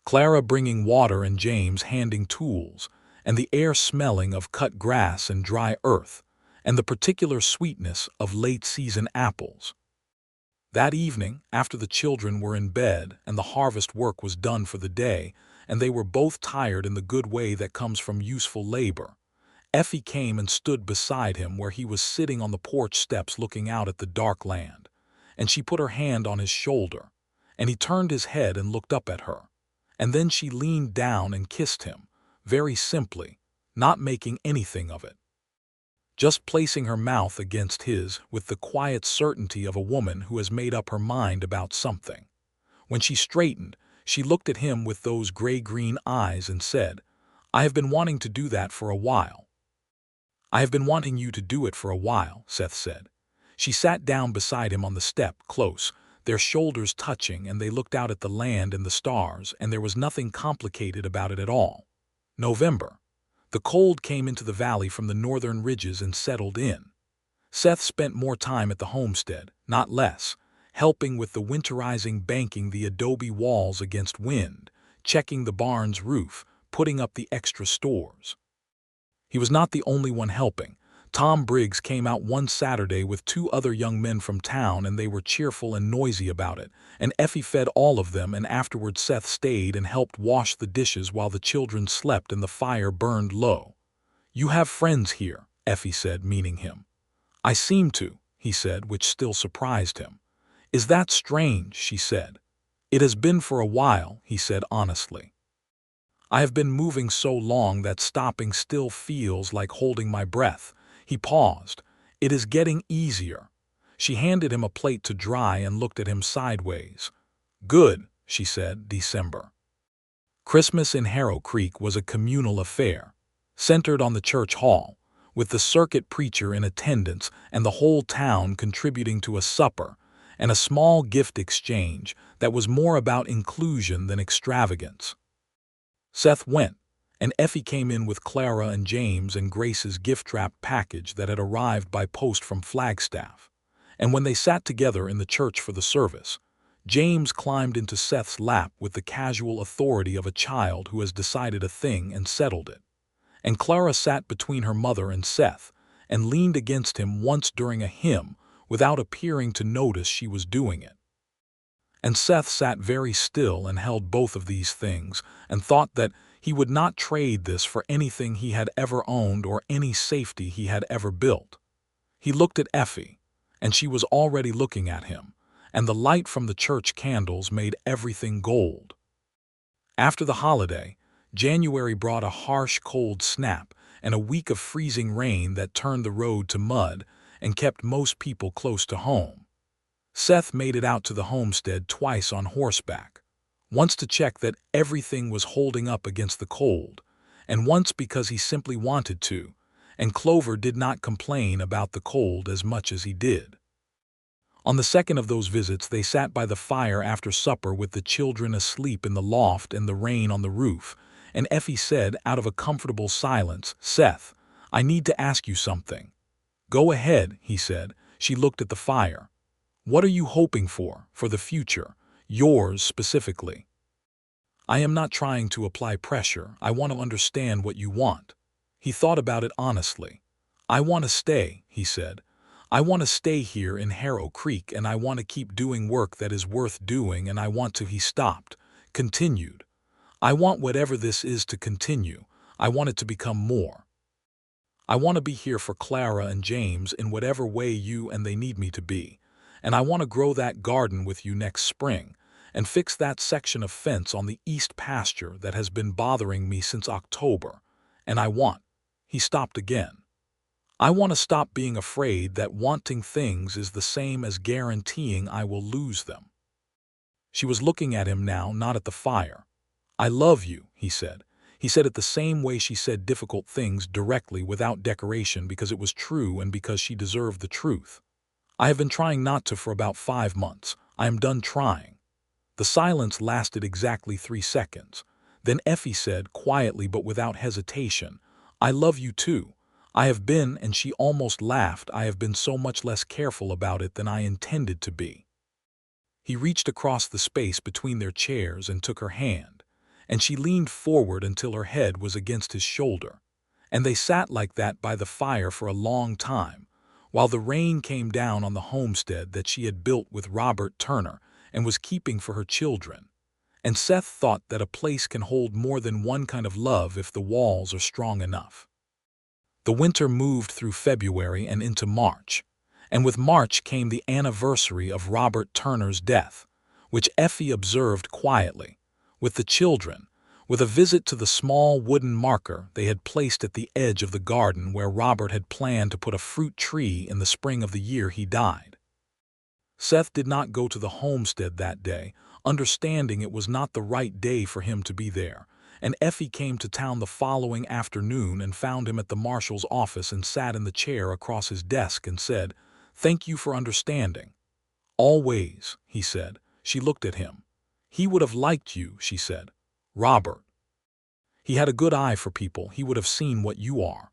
Clara bringing water and James handing tools, and the air smelling of cut grass and dry earth, and the particular sweetness of late-season apples. That evening, after the children were in bed and the harvest work was done for the day, and they were both tired in the good way that comes from useful labor, Effie came and stood beside him where he was sitting on the porch steps looking out at the dark land, and she put her hand on his shoulder, and he turned his head and looked up at her, and then she leaned down and kissed him, very simply, not making anything of it, just placing her mouth against his with the quiet certainty of a woman who has made up her mind about something. When she straightened, she looked at him with those gray-green eyes and said, "I have been wanting to do that for a while." "I have been wanting you to do it for a while," Seth said. She sat down beside him on the step, close, their shoulders touching, and they looked out at the land and the stars, and there was nothing complicated about it at all. November. The cold came into the valley from the northern ridges and settled in. Seth spent more time at the homestead, not less, helping with the winterizing, banking the adobe walls against wind, checking the barn's roof, putting up the extra stores. He was not the only one helping. Tom Briggs came out one Saturday with 2 other young men from town, and they were cheerful and noisy about it, and Effie fed all of them, and afterward Seth stayed and helped wash the dishes while the children slept and the fire burned low. "You have friends here," Effie said, meaning him. "I seem to," he said, which still surprised him. "Is that strange?" she said. "It has been for a while," he said honestly. "I have been moving so long that stopping still feels like holding my breath." He paused. "It is getting easier." She handed him a plate to dry and looked at him sideways. "Good," she said, December. Christmas in Harrow Creek was a communal affair, centered on the church hall, with the circuit preacher in attendance and the whole town contributing to a supper and a small gift exchange that was more about inclusion than extravagance. Seth went, and Effie came in with Clara and James and Grace's gift-wrapped package that had arrived by post from Flagstaff, and when they sat together in the church for the service, James climbed into Seth's lap with the casual authority of a child who has decided a thing and settled it, and Clara sat between her mother and Seth and leaned against him once during a hymn without appearing to notice she was doing it. And Seth sat very still and held both of these things and thought that he would not trade this for anything he had ever owned or any safety he had ever built. He looked at Effie, and she was already looking at him, and the light from the church candles made everything gold. After the holiday, January brought a harsh cold snap and a week of freezing rain that turned the road to mud and kept most people close to home. Seth made it out to the homestead twice on horseback, Once to check that everything was holding up against the cold, and once because he simply wanted to, and Clover did not complain about the cold as much as he did. On the second of those visits, they sat by the fire after supper with the children asleep in the loft and the rain on the roof, and Effie said out of a comfortable silence, "Seth, I need to ask you something." "Go ahead," he said. She looked at the fire. "What are you hoping for the future? Yours specifically." "I am not trying to apply pressure. I want to understand what you want." He thought about it honestly. "I want to stay," he said. "I want to stay here in Harrow Creek, and I want to keep doing work that is worth doing, and I want to—" He stopped, continued. "I want whatever this is to continue. I want it to become more. I want to be here for Clara and James in whatever way you and they need me to be. And I want to grow that garden with you next spring, and fix that section of fence on the east pasture that has been bothering me since October. And I want—" He stopped again. "I want to stop being afraid that wanting things is the same as guaranteeing I will lose them." She was looking at him now, not at the fire. "I love you," he said. He said it the same way she said difficult things, directly, without decoration, because it was true and because she deserved the truth. "I have been trying not to for about 5 months. I am done trying." The silence lasted exactly 3 seconds. Then Effie said, quietly but without hesitation, "I love you too. I have been," and she almost laughed, "I have been so much less careful about it than I intended to be." He reached across the space between their chairs and took her hand, and she leaned forward until her head was against his shoulder. And they sat like that by the fire for a long time, while the rain came down on the homestead that she had built with Robert Turner and was keeping for her children. And Seth thought that a place can hold more than one kind of love if the walls are strong enough. The winter moved through February and into March, and with March came the anniversary of Robert Turner's death, which Effie observed quietly, with the children, with a visit to the small wooden marker they had placed at the edge of the garden where Robert had planned to put a fruit tree in the spring of the year he died. Seth did not go to the homestead that day, understanding it was not the right day for him to be there, and Effie came to town the following afternoon and found him at the marshal's office and sat in the chair across his desk and said, "Thank you for understanding." "Always," he said. She looked at him. "He would have liked you," she said. "Robert. He had a good eye for people. He would have seen what you are."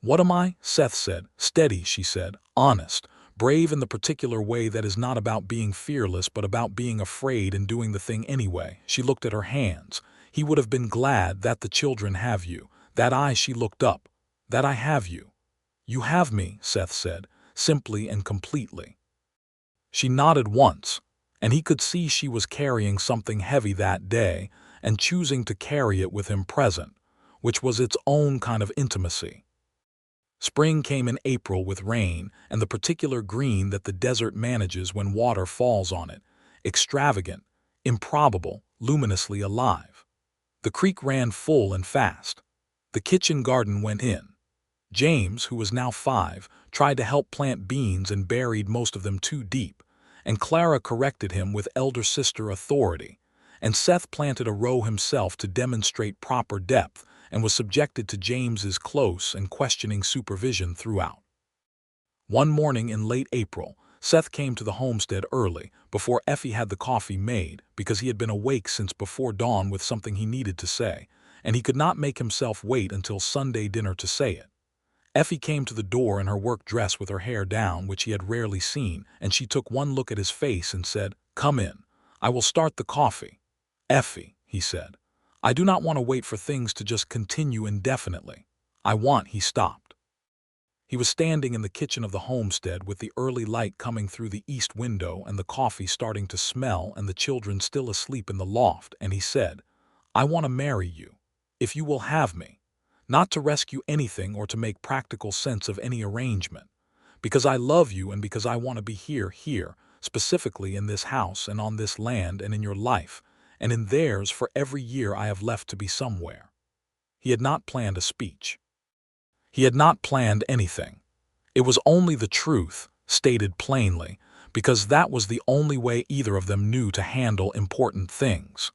"What am I?" Seth said. "Steady," she said. "Honest. Brave in the particular way that is not about being fearless but about being afraid and doing the thing anyway." She looked at her hands. "He would have been glad that the children have you." "That I—" She looked up. "That I have you." "You have me," Seth said, simply and completely. She nodded once, and he could see she was carrying something heavy that day and choosing to carry it with him present, which was its own kind of intimacy. Spring came in April with rain and the particular green that the desert manages when water falls on it, extravagant, improbable, luminously alive. The creek ran full and fast. The kitchen garden went in. James, who was now 5, tried to help plant beans and buried most of them too deep, and Clara corrected him with elder sister authority, and Seth planted a row himself to demonstrate proper depth and was subjected to James's close and questioning supervision throughout. One morning in late April, Seth came to the homestead early, before Effie had the coffee made, because he had been awake since before dawn with something he needed to say, and he could not make himself wait until Sunday dinner to say it. Effie came to the door in her work dress with her hair down, which he had rarely seen, and she took one look at his face and said, "Come in. I will start the coffee." "Effie," he said, "I do not want to wait for things to just continue indefinitely. I want—" He stopped. He was standing in the kitchen of the homestead with the early light coming through the east window and the coffee starting to smell and the children still asleep in the loft, and he said, "I want to marry you, if you will have me. Not to rescue anything or to make practical sense of any arrangement. Because I love you and because I want to be here, specifically in this house and on this land and in your life, and in theirs for every year I have left to be somewhere." He had not planned a speech. He had not planned anything. It was only the truth, stated plainly, because that was the only way either of them knew to handle important things.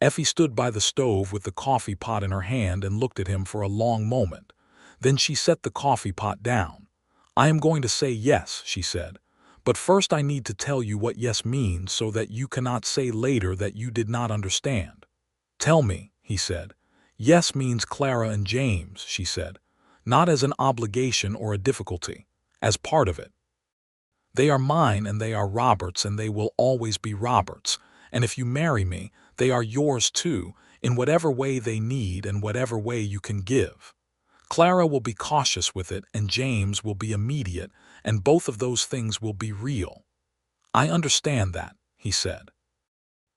Effie stood by the stove with the coffee pot in her hand and looked at him for a long moment. Then she set the coffee pot down. "I am going to say yes," she said. "But first I need to tell you what yes means so that you cannot say later that you did not understand." "Tell me," he said. "Yes means Clara and James," she said. "Not as an obligation or a difficulty. As part of it. They are mine and they are Robert's and they will always be Robert's. And if you marry me, they are yours too, in whatever way they need and whatever way you can give. Clara will be cautious with it and James will be immediate, and both of those things will be real." "I understand that," he said.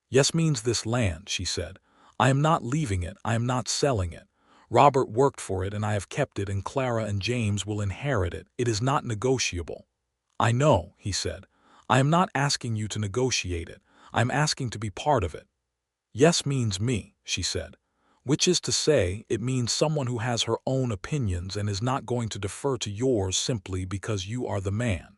"Yes means this land," she said. "I am not leaving it, I am not selling it. Robert worked for it and I have kept it, and Clara and James will inherit it. It is not negotiable." "I know," he said. "I am not asking you to negotiate it. I am asking to be part of it." "Yes means me," she said. "Which is to say, it means someone who has her own opinions and is not going to defer to yours simply because you are the man.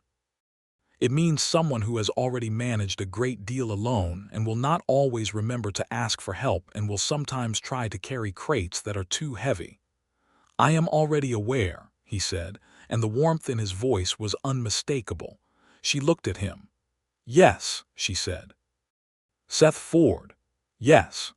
It means someone who has already managed a great deal alone and will not always remember to ask for help and will sometimes try to carry crates that are too heavy." "I am already aware," he said, and the warmth in his voice was unmistakable. She looked at him. "Yes," she said. "Seth Ford." "Yes."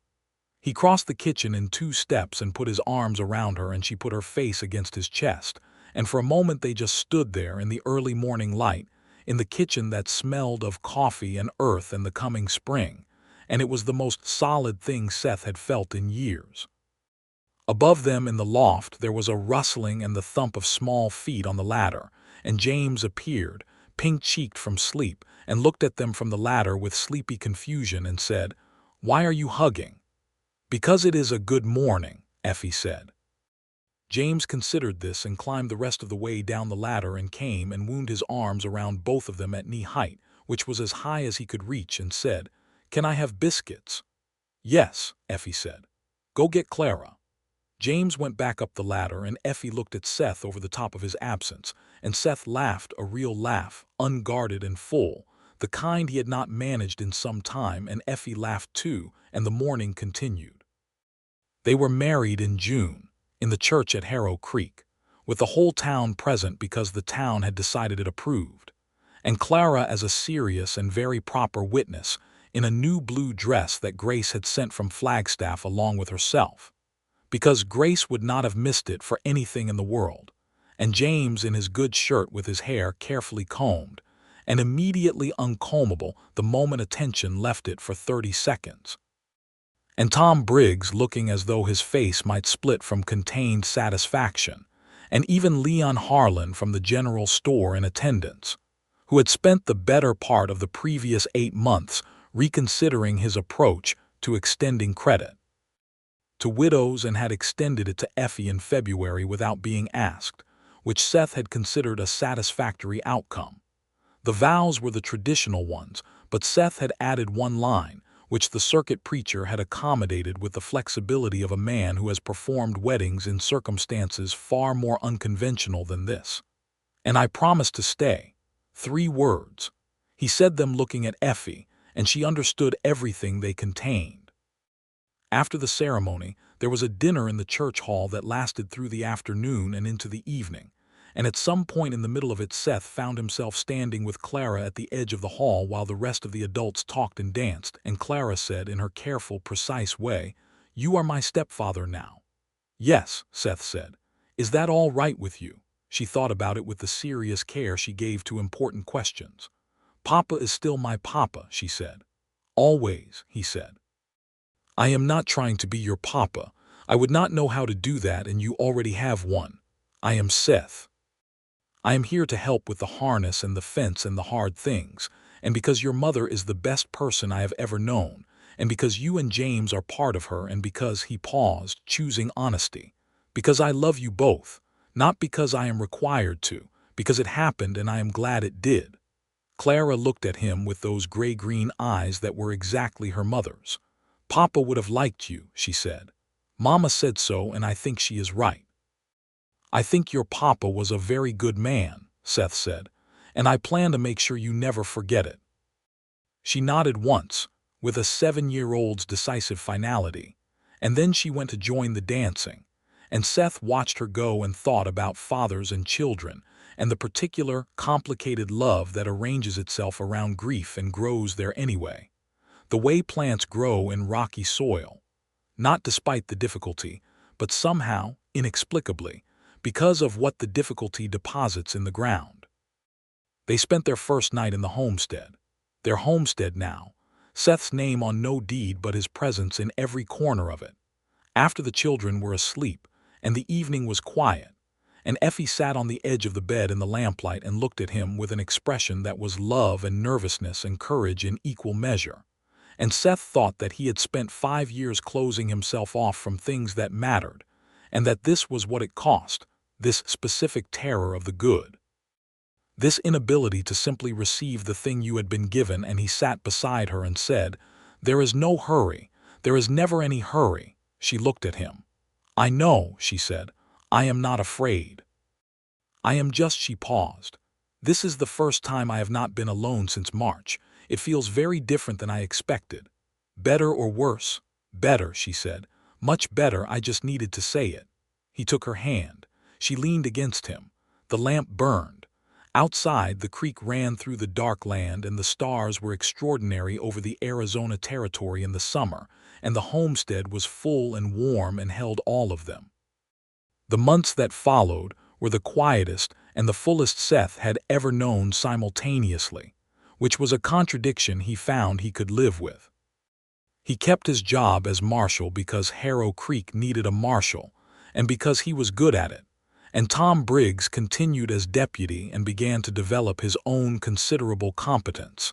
He crossed the kitchen in 2 steps and put his arms around her, and she put her face against his chest, and for a moment they just stood there in the early morning light, in the kitchen that smelled of coffee and earth and the coming spring, and it was the most solid thing Seth had felt in years. Above them in the loft there was a rustling and the thump of small feet on the ladder, and James appeared, pink-cheeked from sleep, and looked at them from the ladder with sleepy confusion and said, "Why are you hugging?" "Because it is a good morning," Effie said. James considered this and climbed the rest of the way down the ladder and came and wound his arms around both of them at knee-height, which was as high as he could reach, and said, "Can I have biscuits?" "Yes," Effie said. "Go get Clara." James went back up the ladder, and Effie looked at Seth over the top of his absence, and Seth laughed a real laugh, unguarded and full, the kind he had not managed in some time, and Effie laughed too, and the morning continued. They were married in June, in the church at Harrow Creek, with the whole town present because the town had decided it approved, and Clara as a serious and very proper witness, in a new blue dress that Grace had sent from Flagstaff along with herself, because Grace would not have missed it for anything in the world, and James in his good shirt with his hair carefully combed, and immediately uncombable the moment attention left it for 30 seconds. And Tom Briggs looking as though his face might split from contained satisfaction, and even Leon Harlan from the general store in attendance, who had spent the better part of the previous 8 months reconsidering his approach to extending credit to widows and had extended it to Effie in February without being asked, which Seth had considered a satisfactory outcome. The vows were the traditional ones, but Seth had added one line, which the circuit preacher had accommodated with the flexibility of a man who has performed weddings in circumstances far more unconventional than this. "And I promise to stay." 3 words. He said them looking at Effie, and she understood everything they contained. After the ceremony, there was a dinner in the church hall that lasted through the afternoon and into the evening, and at some point in the middle of it Seth found himself standing with Clara at the edge of the hall while the rest of the adults talked and danced, and Clara said in her careful, precise way, "You are my stepfather now." "Yes," Seth said. "Is that all right with you?" She thought about it with the serious care she gave to important questions. "Papa is still my papa," she said. "Always," he said. "I am not trying to be your papa. I would not know how to do that, and you already have one. I am Seth. I am here to help with the harness and the fence and the hard things, and because your mother is the best person I have ever known, and because you and James are part of her, and because," he paused, choosing honesty, "because I love you both, not because I am required to, because it happened and I am glad it did." Clara looked at him with those gray-green eyes that were exactly her mother's. "Papa would have liked you," she said. "Mama said so, and I think she is right." "I think your papa was a very good man," Seth said, "and I plan to make sure you never forget it." She nodded once, with a 7-year-old's decisive finality, and then she went to join the dancing, and Seth watched her go and thought about fathers and children and the particular, complicated love that arranges itself around grief and grows there anyway. The way plants grow in rocky soil, not despite the difficulty, but somehow, inexplicably, because of what the difficulty deposits in the ground. They spent their first night in the homestead. Their homestead now, Seth's name on no deed but his presence in every corner of it. After the children were asleep, and the evening was quiet, and Effie sat on the edge of the bed in the lamplight and looked at him with an expression that was love and nervousness and courage in equal measure. And Seth thought that he had spent 5 years closing himself off from things that mattered, and that this was what it cost, this specific terror of the good. This inability to simply receive the thing you had been given, and he sat beside her and said, "There is no hurry, there is never any hurry." She looked at him. "I know," she said. "I am not afraid. I am just—" She paused. "This is the first time I have not been alone since March. It feels very different than I expected." "Better or worse?" "Better," she said. "Much better. I just needed to say it." He took her hand. She leaned against him. The lamp burned. Outside, the creek ran through the dark land, and the stars were extraordinary over the Arizona territory in the summer, and the homestead was full and warm and held all of them. The months that followed were the quietest and the fullest Seth had ever known simultaneously, which was a contradiction he found he could live with. He kept his job as marshal because Harrow Creek needed a marshal, and because he was good at it. And Tom Briggs continued as deputy and began to develop his own considerable competence.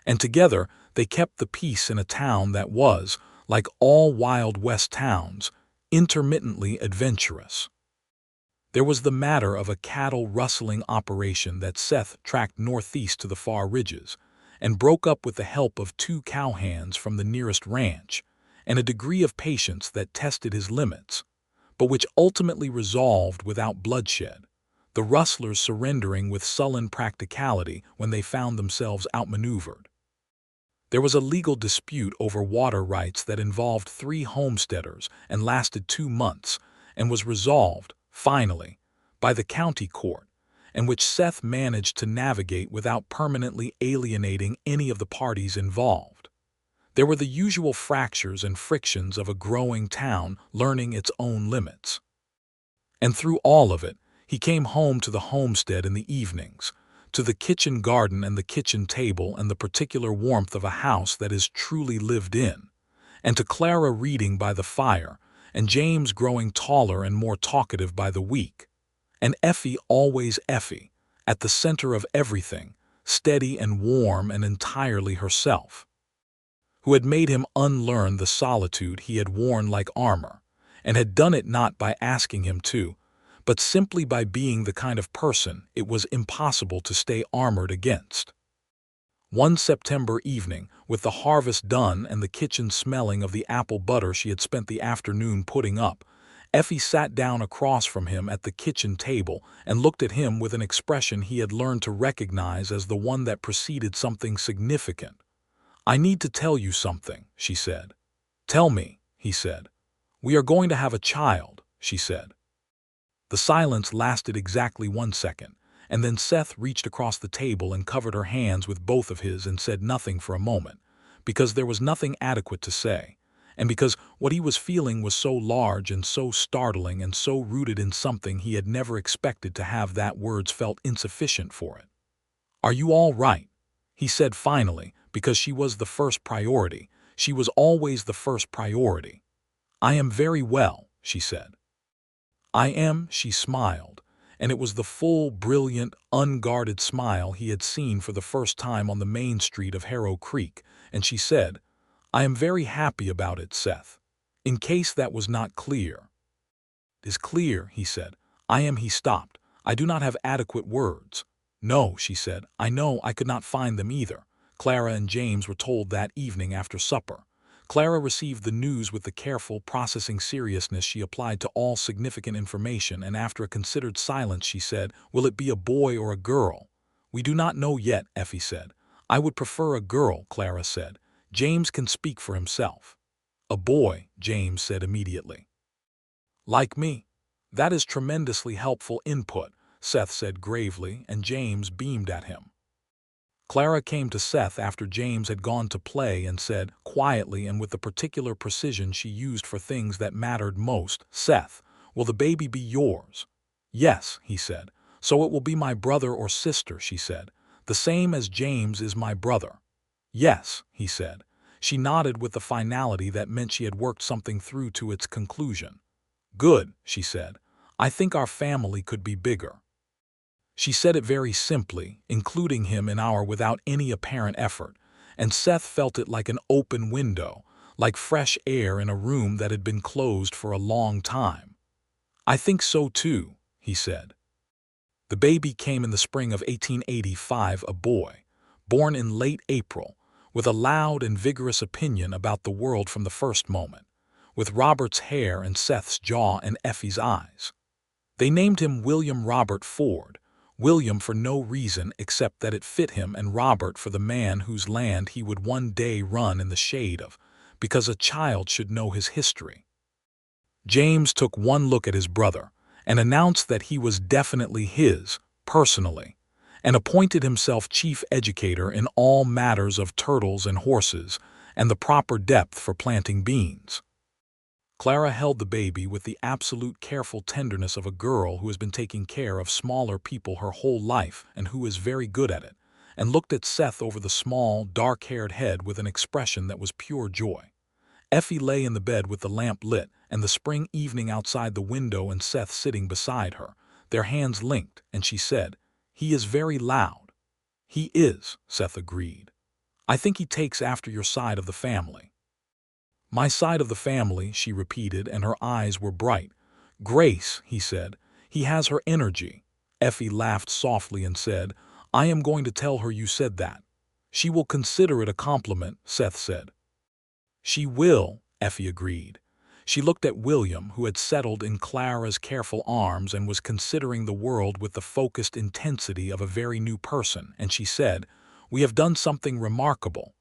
And together they kept the peace in a town that was, like all Wild West towns, intermittently adventurous. There was the matter of a cattle rustling operation that Seth tracked northeast to the far ridges, and broke up with the help of 2 cowhands from the nearest ranch, and a degree of patience that tested his limits, but which ultimately resolved without bloodshed, the rustlers surrendering with sullen practicality when they found themselves outmaneuvered. There was a legal dispute over water rights that involved 3 homesteaders and lasted 2 months, and was resolved, finally, by the county court, and which Seth managed to navigate without permanently alienating any of the parties involved. There were the usual fractures and frictions of a growing town learning its own limits. And through all of it, he came home to the homestead in the evenings, to the kitchen garden and the kitchen table and the particular warmth of a house that is truly lived in, and to Clara reading by the fire, and James growing taller and more talkative by the week, and Effie always Effie, at the center of everything, steady and warm and entirely herself, who had made him unlearn the solitude he had worn like armor, and had done it not by asking him to, but simply by being the kind of person it was impossible to stay armored against. One September evening, with the harvest done and the kitchen smelling of the apple butter she had spent the afternoon putting up, Effie sat down across from him at the kitchen table and looked at him with an expression he had learned to recognize as the one that preceded something significant. "I need to tell you something," she said. "Tell me," he said. "We are going to have a child," she said. The silence lasted exactly 1 second, and then Seth reached across the table and covered her hands with both of his and said nothing for a moment, because there was nothing adequate to say, and because what he was feeling was so large and so startling and so rooted in something he had never expected to have that words felt insufficient for it. "Are you all right?" he said finally, because she was the first priority. She was always the first priority. "I am very well," she said. "I am," she smiled, and it was the full, brilliant, unguarded smile he had seen for the first time on the main street of Harrow Creek, and she said, "I am very happy about it, Seth. In case that was not clear." "It is clear," he said. "I am—" He stopped. "I do not have adequate words." "No," she said. "I know. I could not find them either. Clara and James were told that evening after supper." Clara received the news with the careful, processing seriousness she applied to all significant information, and after a considered silence she said, "Will it be a boy or a girl?" "We do not know yet," Effie said. "I would prefer a girl," Clara said. James can speak for himself." "A boy," James said immediately. "Like me. That is tremendously helpful input," Seth said gravely, and James beamed at him. Clara came to Seth after James had gone to play and said, quietly and with the particular precision she used for things that mattered most, "Seth, will the baby be yours?" "Yes," he said. "So it will be my brother or sister," she said. "The same as James is my brother." "Yes," he said. She nodded with the finality that meant she had worked something through to its conclusion. "Good," she said. "I think our family could be bigger." She said it very simply, including him in our without any apparent effort, and Seth felt it like an open window, like fresh air in a room that had been closed for a long time. "I think so too," he said. The baby came in the spring of 1885, a boy, born in late April, with a loud and vigorous opinion about the world from the first moment, with Robert's hair and Seth's jaw and Effie's eyes. They named him William Robert Ford, William for no reason except that it fit him, and Robert for the man whose land he would one day run in the shade of, because a child should know his history. James took one look at his brother and announced that he was definitely his, personally, and appointed himself chief educator in all matters of turtles and horses and the proper depth for planting beans. Clara held the baby with the absolute careful tenderness of a girl who has been taking care of smaller people her whole life and who is very good at it, and looked at Seth over the small, dark-haired head with an expression that was pure joy. Effie lay in the bed with the lamp lit and the spring evening outside the window and Seth sitting beside her, their hands linked, and she said, "He is very loud." "He is," Seth agreed. "I think he takes after your side of the family." "My side of the family," she repeated, and her eyes were bright. "Grace," he said. "He has her energy." Effie laughed softly and said, "I am going to tell her you said that." "She will consider it a compliment," Seth said. "She will," Effie agreed. She looked at William, who had settled in Clara's careful arms and was considering the world with the focused intensity of a very new person, and she said, "We have done something remarkable."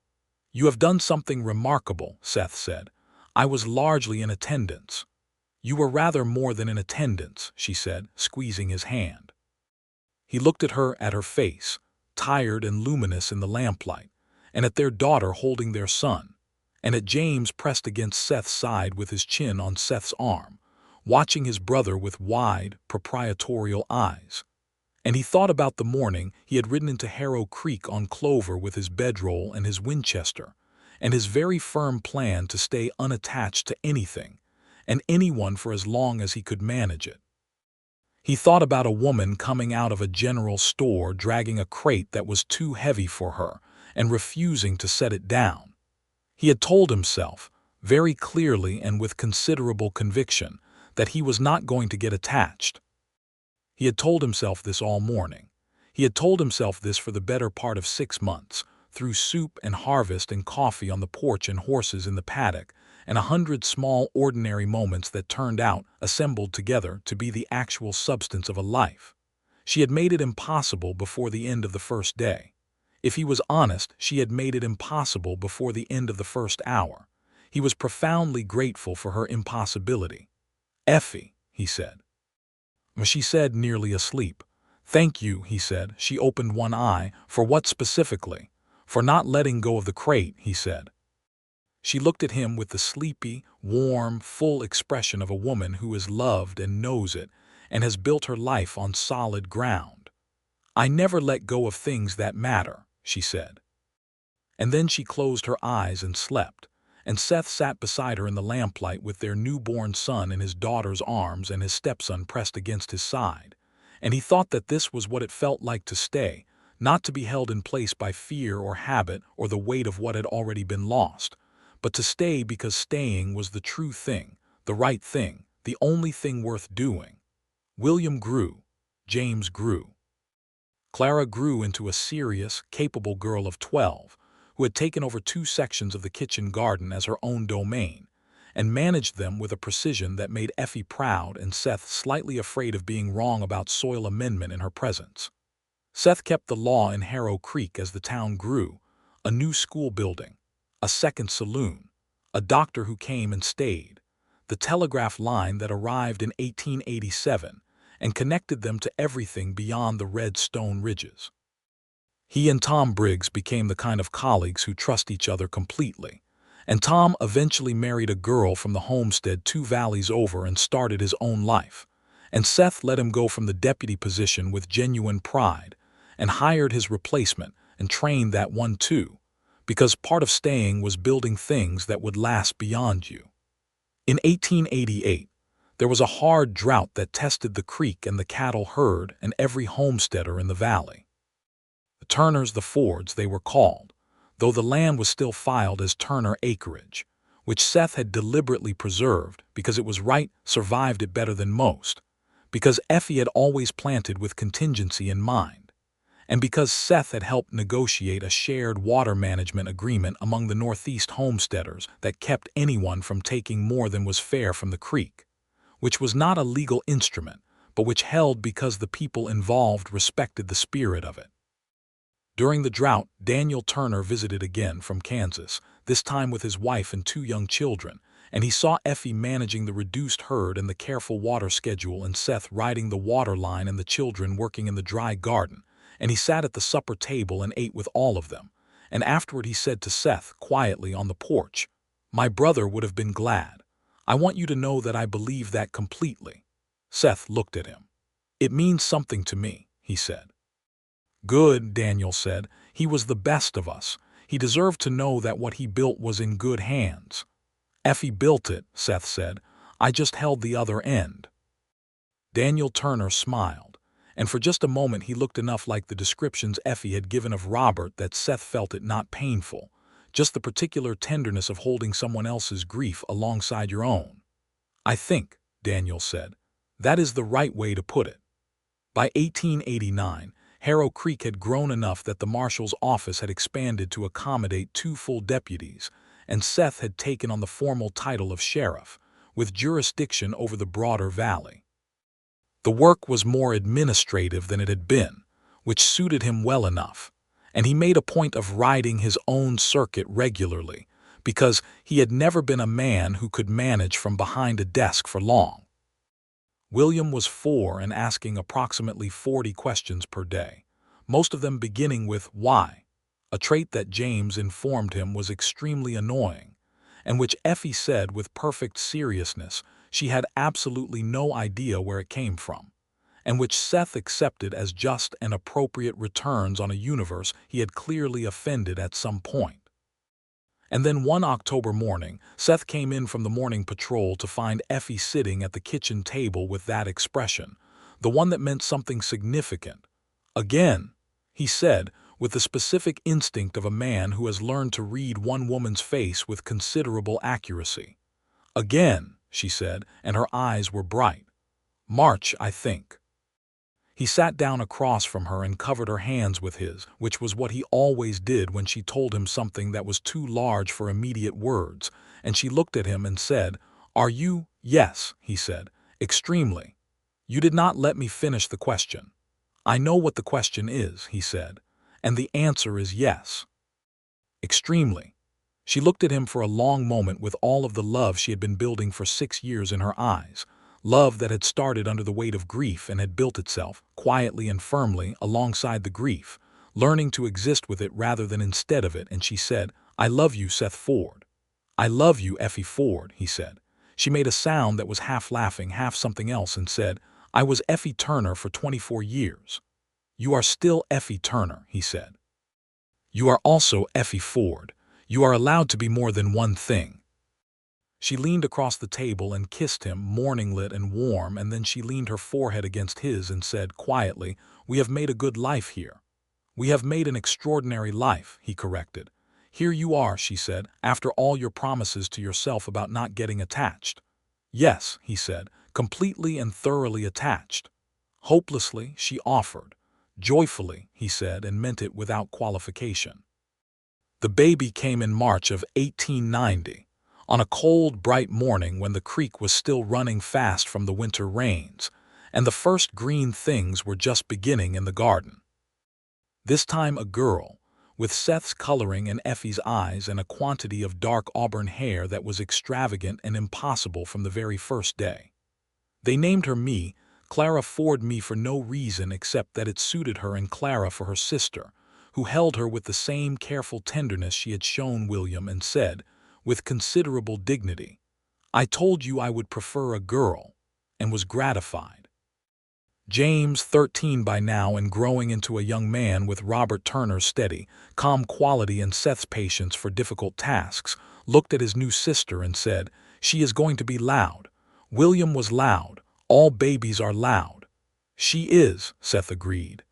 "You have done something remarkable," Seth said. "I was largely in attendance." "You were rather more than in attendance," she said, squeezing his hand. He looked at her face, tired and luminous in the lamplight, and at their daughter holding their son, and at James pressed against Seth's side with his chin on Seth's arm, watching his brother with wide, proprietorial eyes. And he thought about the morning he had ridden into Harrow Creek on Clover with his bedroll and his Winchester, and his very firm plan to stay unattached to anything and anyone for as long as he could manage it. He thought about a woman coming out of a general store dragging a crate that was too heavy for her and refusing to set it down. He had told himself, very clearly and with considerable conviction, that he was not going to get attached. He had told himself this all morning. He had told himself this for the better part of 6 months, through soup and harvest and coffee on the porch and horses in the paddock, and 100 small ordinary moments that turned out, assembled together, to be the actual substance of a life. She had made it impossible before the end of the first day. If he was honest, she had made it impossible before the end of the first hour. He was profoundly grateful for her impossibility. "Effie," he said. She said, nearly asleep. "Thank you," he said. She opened one eye. "For what specifically?" "For not letting go of the crate," he said. She looked at him with the sleepy, warm, full expression of a woman who is loved and knows it and has built her life on solid ground. "I never let go of things that matter," she said. And then she closed her eyes and slept, and Seth sat beside her in the lamplight with their newborn son in his daughter's arms and his stepson pressed against his side, and he thought that this was what it felt like to stay, not to be held in place by fear or habit or the weight of what had already been lost, but to stay because staying was the true thing, the right thing, the only thing worth doing. William grew. James grew. Clara grew into a serious, capable girl of 12, who had taken over 2 sections of the kitchen garden as her own domain, and managed them with a precision that made Effie proud and Seth slightly afraid of being wrong about soil amendment in her presence. Seth kept the law in Harrow Creek as the town grew, a new school building, a second saloon, a doctor who came and stayed, the telegraph line that arrived in 1887 and connected them to everything beyond the red stone ridges. He and Tom Briggs became the kind of colleagues who trust each other completely, and Tom eventually married a girl from the homestead 2 valleys over and started his own life, and Seth let him go from the deputy position with genuine pride and hired his replacement and trained that one too, because part of staying was building things that would last beyond you. In 1888, there was a hard drought that tested the creek and the cattle herd and every homesteader in the valley. The Turners, the Fords, they were called, though the land was still filed as Turner acreage, which Seth had deliberately preserved because it was right, survived it better than most, because Effie had always planted with contingency in mind, and because Seth had helped negotiate a shared water management agreement among the Northeast homesteaders that kept anyone from taking more than was fair from the creek, which was not a legal instrument, but which held because the people involved respected the spirit of it. During the drought, Daniel Turner visited again from Kansas, this time with his wife and 2 young children, and he saw Effie managing the reduced herd and the careful water schedule and Seth riding the water line and the children working in the dry garden, and he sat at the supper table and ate with all of them, and afterward he said to Seth quietly on the porch, "My brother would have been glad. I want you to know that I believe that completely." Seth looked at him. "It means something to me," he said. "Good," Daniel said. "He was the best of us. He deserved to know that what he built was in good hands." "Effie built it," Seth said. "I just held the other end." Daniel Turner smiled, and for just a moment he looked enough like the descriptions Effie had given of Robert that Seth felt it not painful, just the particular tenderness of holding someone else's grief alongside your own. "I think," Daniel said, "that is the right way to put it." By 1889, Harrow Creek had grown enough that the marshal's office had expanded to accommodate 2 full deputies, and Seth had taken on the formal title of sheriff, with jurisdiction over the broader valley. The work was more administrative than it had been, which suited him well enough, and he made a point of riding his own circuit regularly, because he had never been a man who could manage from behind a desk for long. William was 4 and asking approximately 40 questions per day, most of them beginning with "why?", a trait that James informed him was extremely annoying, and which Effie said with perfect seriousness she had absolutely no idea where it came from, and which Seth accepted as just and appropriate returns on a universe he had clearly offended at some point. And then one October morning, Seth came in from the morning patrol to find Effie sitting at the kitchen table with that expression, the one that meant something significant. "Again," he said, with the specific instinct of a man who has learned to read one woman's face with considerable accuracy. "Again," she said, and her eyes were bright. "March, I think." He sat down across from her and covered her hands with his, which was what he always did when she told him something that was too large for immediate words, and she looked at him and said, "Are you?" "Yes," he said, "extremely." "You did not let me finish the question." "I know what the question is," he said, "and the answer is yes." "Extremely." She looked at him for a long moment with all of the love she had been building for 6 years in her eyes, love that had started under the weight of grief and had built itself, quietly and firmly, alongside the grief, learning to exist with it rather than instead of it, and she said, "I love you, Seth Ford." "I love you, Effie Ford," he said. She made a sound that was half laughing, half something else, and said, "I was Effie Turner for 24 years. "You are still Effie Turner," he said. "You are also Effie Ford. You are allowed to be more than one thing." She leaned across the table and kissed him, morning-lit and warm, and then she leaned her forehead against his and said quietly, "We have made a good life here." "We have made an extraordinary life," he corrected. "Here you are," she said, "after all your promises to yourself about not getting attached." "Yes," he said, "completely and thoroughly attached." "Hopelessly," she offered. "Joyfully," he said, and meant it without qualification. The baby came in March of 1890. On a cold, bright morning when the creek was still running fast from the winter rains, and the first green things were just beginning in the garden. This time a girl, with Seth's coloring and Effie's eyes and a quantity of dark auburn hair that was extravagant and impossible from the very first day. They named her Me, Clara Ford Me, for no reason except that it suited her, and Clara for her sister, who held her with the same careful tenderness she had shown William, and said, with considerable dignity, "I told you I would prefer a girl," and was gratified. James, 13 by now and growing into a young man with Robert Turner's steady, calm quality and Seth's patience for difficult tasks, looked at his new sister and said, "She is going to be loud." William was loud. All babies are loud. "She is," Seth agreed.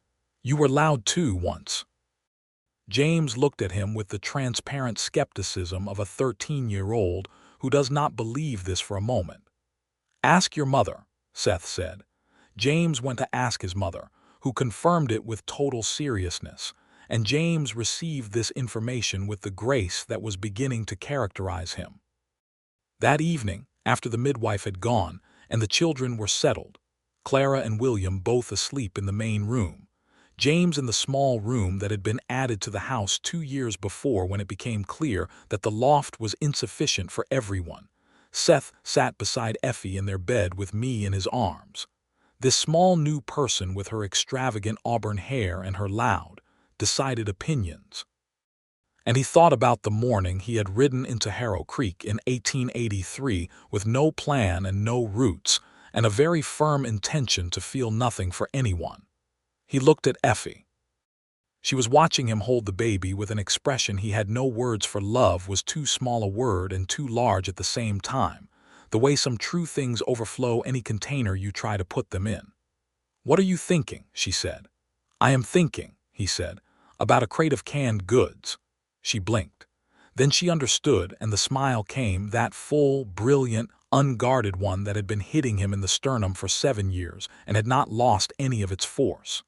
"You were loud too once." James looked at him with the transparent skepticism of a 13-year-old who does not believe this for a moment. "Ask your mother," Seth said. James went to ask his mother, who confirmed it with total seriousness, and James received this information with the grace that was beginning to characterize him. That evening, after the midwife had gone and the children were settled, Clara and William both asleep in the main room, James in the small room that had been added to the house 2 years before when it became clear that the loft was insufficient for everyone, Seth sat beside Effie in their bed with Me in his arms. This small new person with her extravagant auburn hair and her loud, decided opinions. And he thought about the morning he had ridden into Harrow Creek in 1883 with no plan and no roots, and a very firm intention to feel nothing for anyone. He looked at Effie. She was watching him hold the baby with an expression he had no words for. Love was too small a word and too large at the same time, the way some true things overflow any container you try to put them in. "What are you thinking?" she said. "I am thinking," he said, "about a crate of canned goods." She blinked. Then she understood, and the smile came, that full, brilliant, unguarded one that had been hitting him in the sternum for 7 years and had not lost any of its force.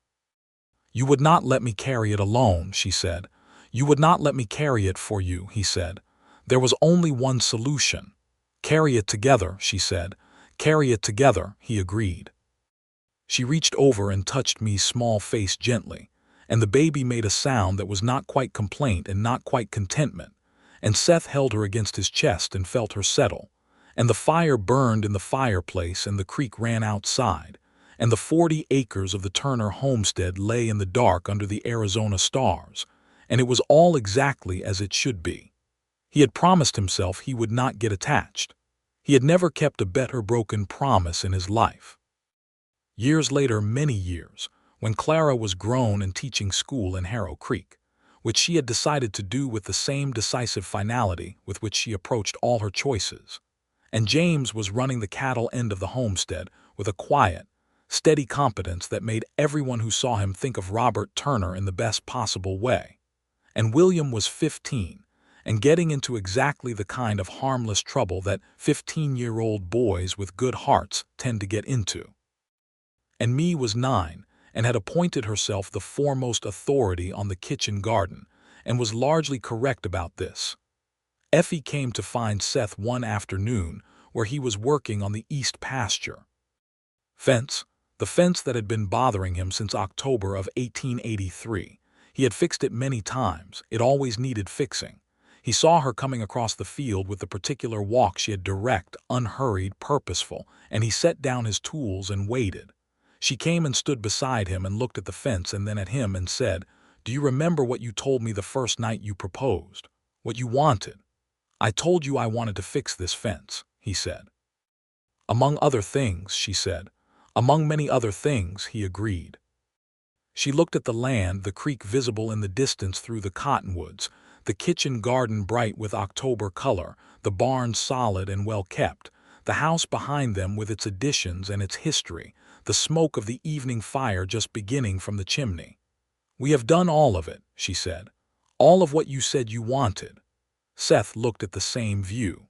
"You would not let me carry it alone," she said. "You would not let me carry it for you," he said. "There was only one solution." "Carry it together," she said. "Carry it together," he agreed. She reached over and touched Me's small face gently, and the baby made a sound that was not quite complaint and not quite contentment, and Seth held her against his chest and felt her settle, and the fire burned in the fireplace and the creek ran outside, and the 40 acres of the Turner homestead lay in the dark under the Arizona stars, and it was all exactly as it should be. He had promised himself he would not get attached. He had never kept a better broken promise in his life. Years later, many years, when Clara was grown and teaching school in Harrow Creek, which she had decided to do with the same decisive finality with which she approached all her choices, and James was running the cattle end of the homestead with a quiet, steady competence that made everyone who saw him think of Robert Turner in the best possible way, and William was 15, and getting into exactly the kind of harmless trouble that 15-year-old boys with good hearts tend to get into. And Me was 9, and had appointed herself the foremost authority on the kitchen garden, and was largely correct about this. Effie came to find Seth one afternoon where he was working on the east pasture fence, the fence that had been bothering him since October of 1883. He had fixed it many times. It always needed fixing. He saw her coming across the field with the particular walk she had, direct, unhurried, purposeful, and he set down his tools and waited. She came and stood beside him and looked at the fence and then at him and said, "Do you remember what you told me the first night you proposed? What you wanted?" "I told you I wanted to fix this fence," he said. "Among other things," she said. "Among many other things," he agreed. She looked at the land, the creek visible in the distance through the cottonwoods, the kitchen garden bright with October color, the barn solid and well kept, the house behind them with its additions and its history, the smoke of the evening fire just beginning from the chimney. "We have done all of it," she said. "All of what you said you wanted." Seth looked at the same view.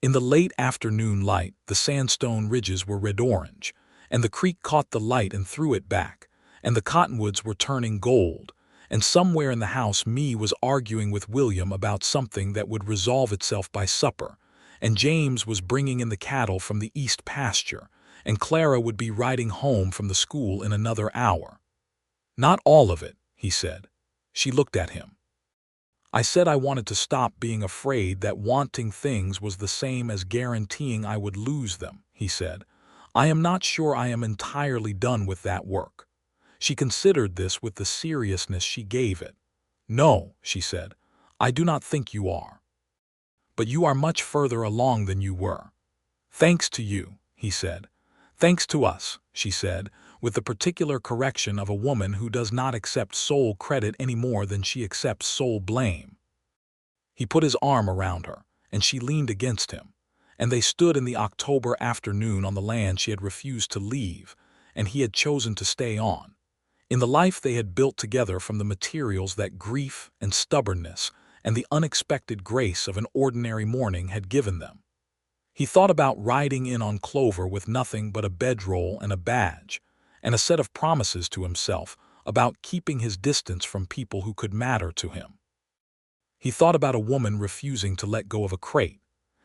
In the late afternoon light, the sandstone ridges were red-orange, and the creek caught the light and threw it back, and the cottonwoods were turning gold, and somewhere in the house Me was arguing with William about something that would resolve itself by supper, and James was bringing in the cattle from the east pasture, and Clara would be riding home from the school in another hour. "Not all of it," he said. She looked at him. I said I wanted to stop being afraid that wanting things was the same as guaranteeing I would lose them, he said. I am not sure I am entirely done with that work. She considered this with the seriousness she gave it. No, she said, I do not think you are. But you are much further along than you were. Thanks to you, he said. Thanks to us, she said, with the particular correction of a woman who does not accept sole credit any more than she accepts sole blame. He put his arm around her, and she leaned against him, and they stood in the October afternoon on the land she had refused to leave, and he had chosen to stay on, in the life they had built together from the materials that grief and stubbornness and the unexpected grace of an ordinary morning had given them. He thought about riding in on Clover with nothing but a bedroll and a badge, and a set of promises to himself about keeping his distance from people who could matter to him. He thought about a woman refusing to let go of a crate.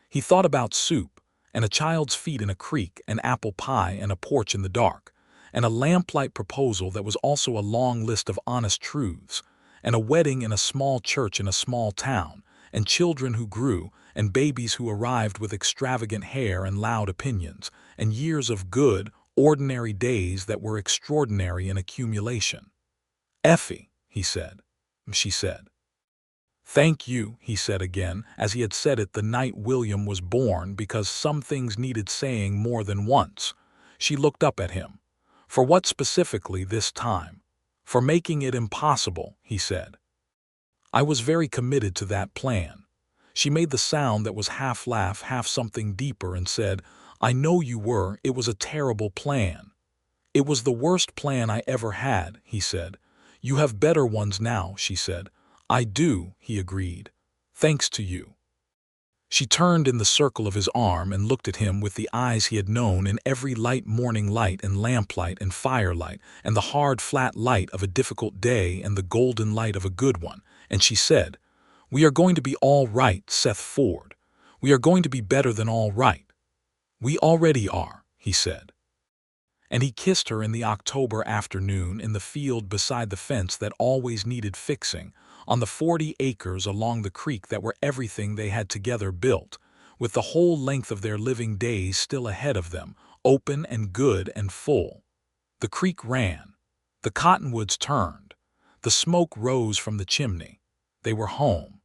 He thought about soup, and a child's feet in a creek, and apple pie and a porch in the dark, and a lamplight proposal that was also a long list of honest truths, and a wedding in a small church in a small town, and children who grew, and babies who arrived with extravagant hair and loud opinions, and years of good, ordinary days that were extraordinary in accumulation. Effie, he said. She said. Thank you, he said again, as he had said it the night William was born, because some things needed saying more than once. She looked up at him. For what specifically this time? For making it impossible, he said. I was very committed to that plan. She made the sound that was half laugh, half something deeper, and said, I know you were. It was a terrible plan. It was the worst plan I ever had, he said. You have better ones now, she said. I do, he agreed. Thanks to you. She turned in the circle of his arm and looked at him with the eyes he had known in every light morning light and lamplight and firelight and the hard flat light of a difficult day and the golden light of a good one, and she said, We are going to be all right, Seth Ford. We are going to be better than all right. We already are, he said. And he kissed her in the October afternoon in the field beside the fence that always needed fixing, on the 40 acres along the creek that were everything they had together built, with the whole length of their living days still ahead of them, open and good and full. The creek ran. The cottonwoods turned. The smoke rose from the chimney. They were home.